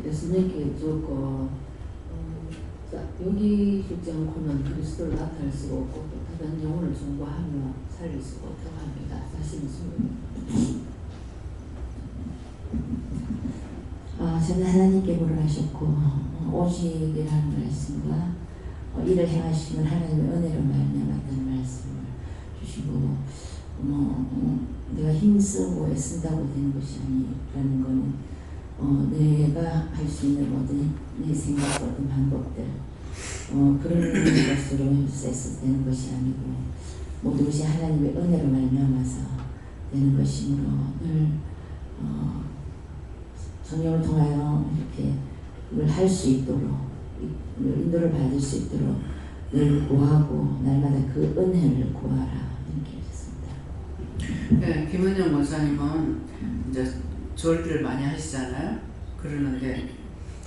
예수님께 여쭙고 여기 있지 않고는 그리스도를 나타낼 수가 없고 또 다른 영혼을 중보하며 살릴 수가 없다고 합니다. 자신이 저는 하나님께 물어하셨고 오직이라는 말씀과 이를 행하시면 하나님의 은혜로 말미암았다는 말씀을 주시고 내가 힘쓰고 애쓴다고 되는 것이 아니라는 거는 내가 할 수 있는 모든 내 생각 어떤 방법들 그런 것으로 해서 되는 것이 아니고 모든 것이 하나님의 은혜로 말미암아서 되는 것이므로 늘 성령을 통하여 이렇게 늘 할 수 있도록 인도를 받을 수 있도록 늘 구하고 날마다 그 은혜를 구하라 이렇게 하셨습니다. 네, 김은영 목사님은 이제 졸기를 많이 하시잖아요. 그러는데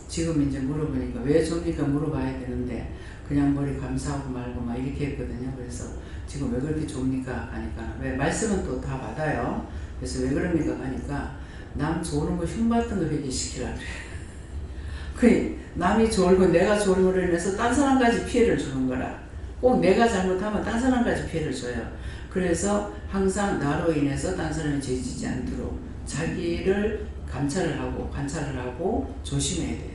지금 이제 물어보니까 왜 줍니까 물어봐야 되는데 그냥 머리 감사하고 말고 막 이렇게 했거든요. 그래서 지금 왜 그렇게 줍니까 하니까 왜 말씀은 또 다 받아요. 그래서 왜 그럽니까 하니까 남 좋은 거 흉봤던 거 회개시키라 그래. 남이 졸고 내가 졸은 거로 인해서 딴 사람까지 피해를 주는 거라. 꼭 내가 잘못하면 딴 사람까지 피해를 줘요. 그래서 항상 나로 인해서 딴 사람이 죄지지 않도록 자기를 감찰을 하고 관찰을 하고 조심해야 돼요.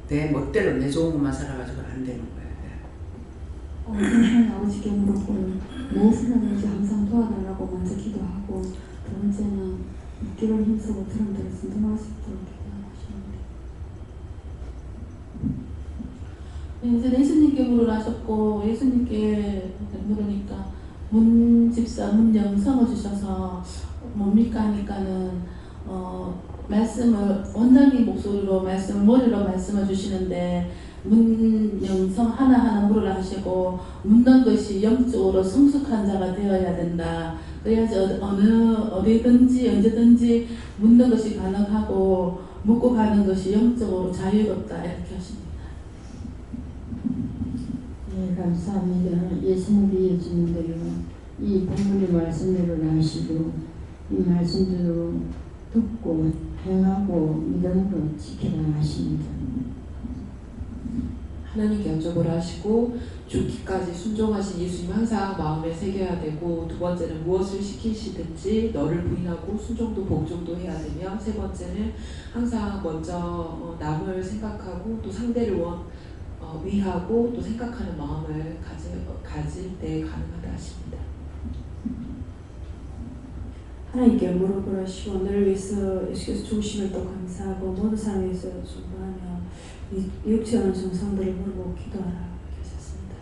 내 멋대로 내 좋은 것만 살아가지고 안 되는 거예요. 항상 아버지께 물었고 무엇을 하든지 항상 도와달라고 먼저 기도하고 두 번째는 6개월 힘쓰고 사람들을 순종할 수 있도록 기도하십니다. 이제 예수님께 물으라셨고 예수님께 물으니까 문집사 문영성을 주셔서 뭡니까 하니까는 말씀을 원장님 목소리로 말씀을 머리로 말씀을 주시는데 문영성 하나하나 물으라 하시고 묻는 것이 영적으로 성숙한 자가 되어야 된다. 그래야지 어디든지 언제든지 묻는 것이 가능하고 묻고 가는 것이 영적으로 자유롭다 이렇게 하십니다. 네, 감사합니다. 예수님이 해주는 대로 이 본문의 말씀대로 하시고 이 말씀대로 듣고 행하고 믿음으로 지키라 하십니다. 하나님께 여쭤보라 하시고 죽기까지 순종하신 예수님 항상 마음에 새겨야 되고 두 번째는 무엇을 시키시든지 너를 부인하고 순종도 복종도 해야 되며 세 번째는 항상 먼저 남을 생각하고 또 상대를 위하고 또 생각하는 마음을 가질 때 가능하다 하십니다. 하나님께 물어보라시고 너를 위해서 예수께서 죽으심을 또 감사하고 모든 사람을 위해서 존경하며 육체 없는 정성들을 물어보고 기도하라 이렇게 하셨습니다.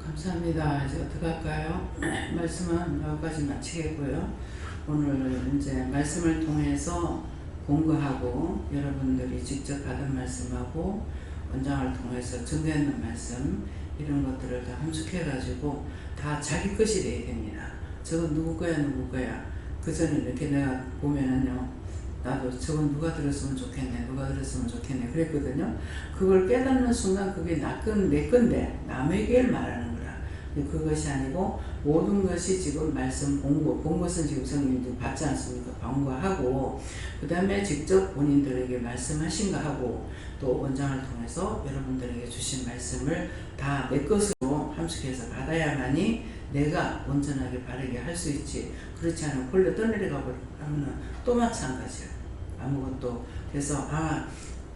감사합니다. 이제 어떡할까요? 말씀은 여기까지 마치겠고요. 오늘 이제 말씀을 통해서 공부하고 여러분들이 직접 받은 말씀하고 원장을 통해서 증거했는 말씀 이런 것들을 다 함축해가지고 다 자기 것이 돼야 됩니다. 저건 누구 거야 누구 거야. 그 전에 이렇게 내가 보면은요. 나도 저건 누가 들었으면 좋겠네 누가 들었으면 좋겠네 그랬거든요. 그걸 깨닫는 순간 그게 내 건데 남에게 말하는 거라. 그것이 아니고 모든 것이 지금 말씀 본 것은 지금 성령님도 받지 않습니까? 방과하고 그 다음에 직접 본인들에게 말씀하신 거 하고 또 원장을 통해서 여러분들에게 주신 말씀을 다 내 것으로 함축해서 받아야만이 내가 온전하게 바르게 할 수 있지. 그렇지 않으면 홀로 떠내려가 버리면 또 마찬가지야. 아무것도. 그래서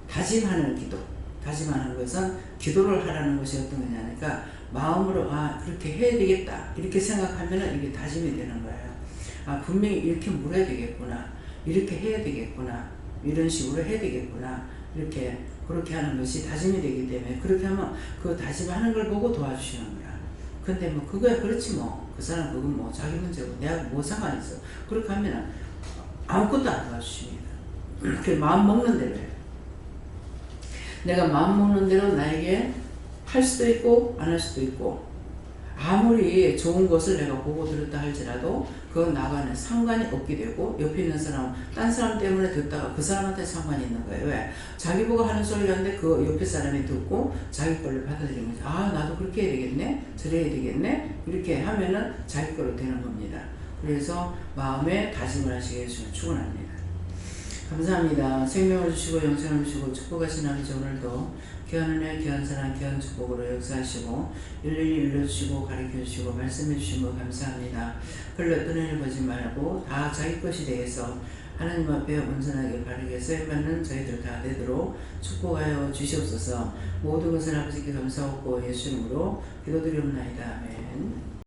다짐하는 기도. 다짐하는 것은 기도를 하라는 것이 어떤 거냐니까 마음으로 그렇게 해야 되겠다 이렇게 생각하면 이게 다짐이 되는 거예요. 분명히 이렇게 물어야 되겠구나 이렇게 해야 되겠구나 이런 식으로 해야 되겠구나 이렇게 그렇게 하는 것이 다짐이 되기 때문에 그렇게 하면 그 다짐하는 걸 보고 도와주시는 거야. 근데 뭐 그거야 그렇지 뭐 그 사람 그건 뭐 자기 문제고 내가 뭐 상관이 있어. 그렇게 하면 아무것도 안 도와주십니다. 그 마음 먹는 대로 해요. 내가 마음 먹는 대로 나에게 할 수도 있고 안 할 수도 있고 아무리 좋은 것을 내가 보고 들었다 할지라도 그건 나와는 상관이 없게 되고 옆에 있는 사람 딴 사람 때문에 듣다가 그 사람한테 상관이 있는 거예요. 왜? 자기 보고 하는 소리였는데 그 옆에 사람이 듣고 자기 걸로 받아들이면서 나도 그렇게 해야 되겠네 저래야 되겠네 이렇게 하면은 자기 걸로 되는 겁니다. 그래서 마음에 다짐을 하시게 해주시면 축원합니다. 감사합니다. 생명을 주시고 영생을 주시고 축복하신 아버지 오늘도 귀한 은혜, 귀한 사랑, 귀한 축복으로 역사하시고 일일이 일러주시고 가르쳐주시고 말씀해주신 거 감사합니다. 흘러 떠내려 보지 말고 다 자기 것이 되어서 하나님 앞에 온전하게 바르게 쓰임받는 저희들 다 되도록 축복하여 주시옵소서. 모든 것을 아버지께 감사하고 예수 이름으로 기도드리옵나이다. 아멘.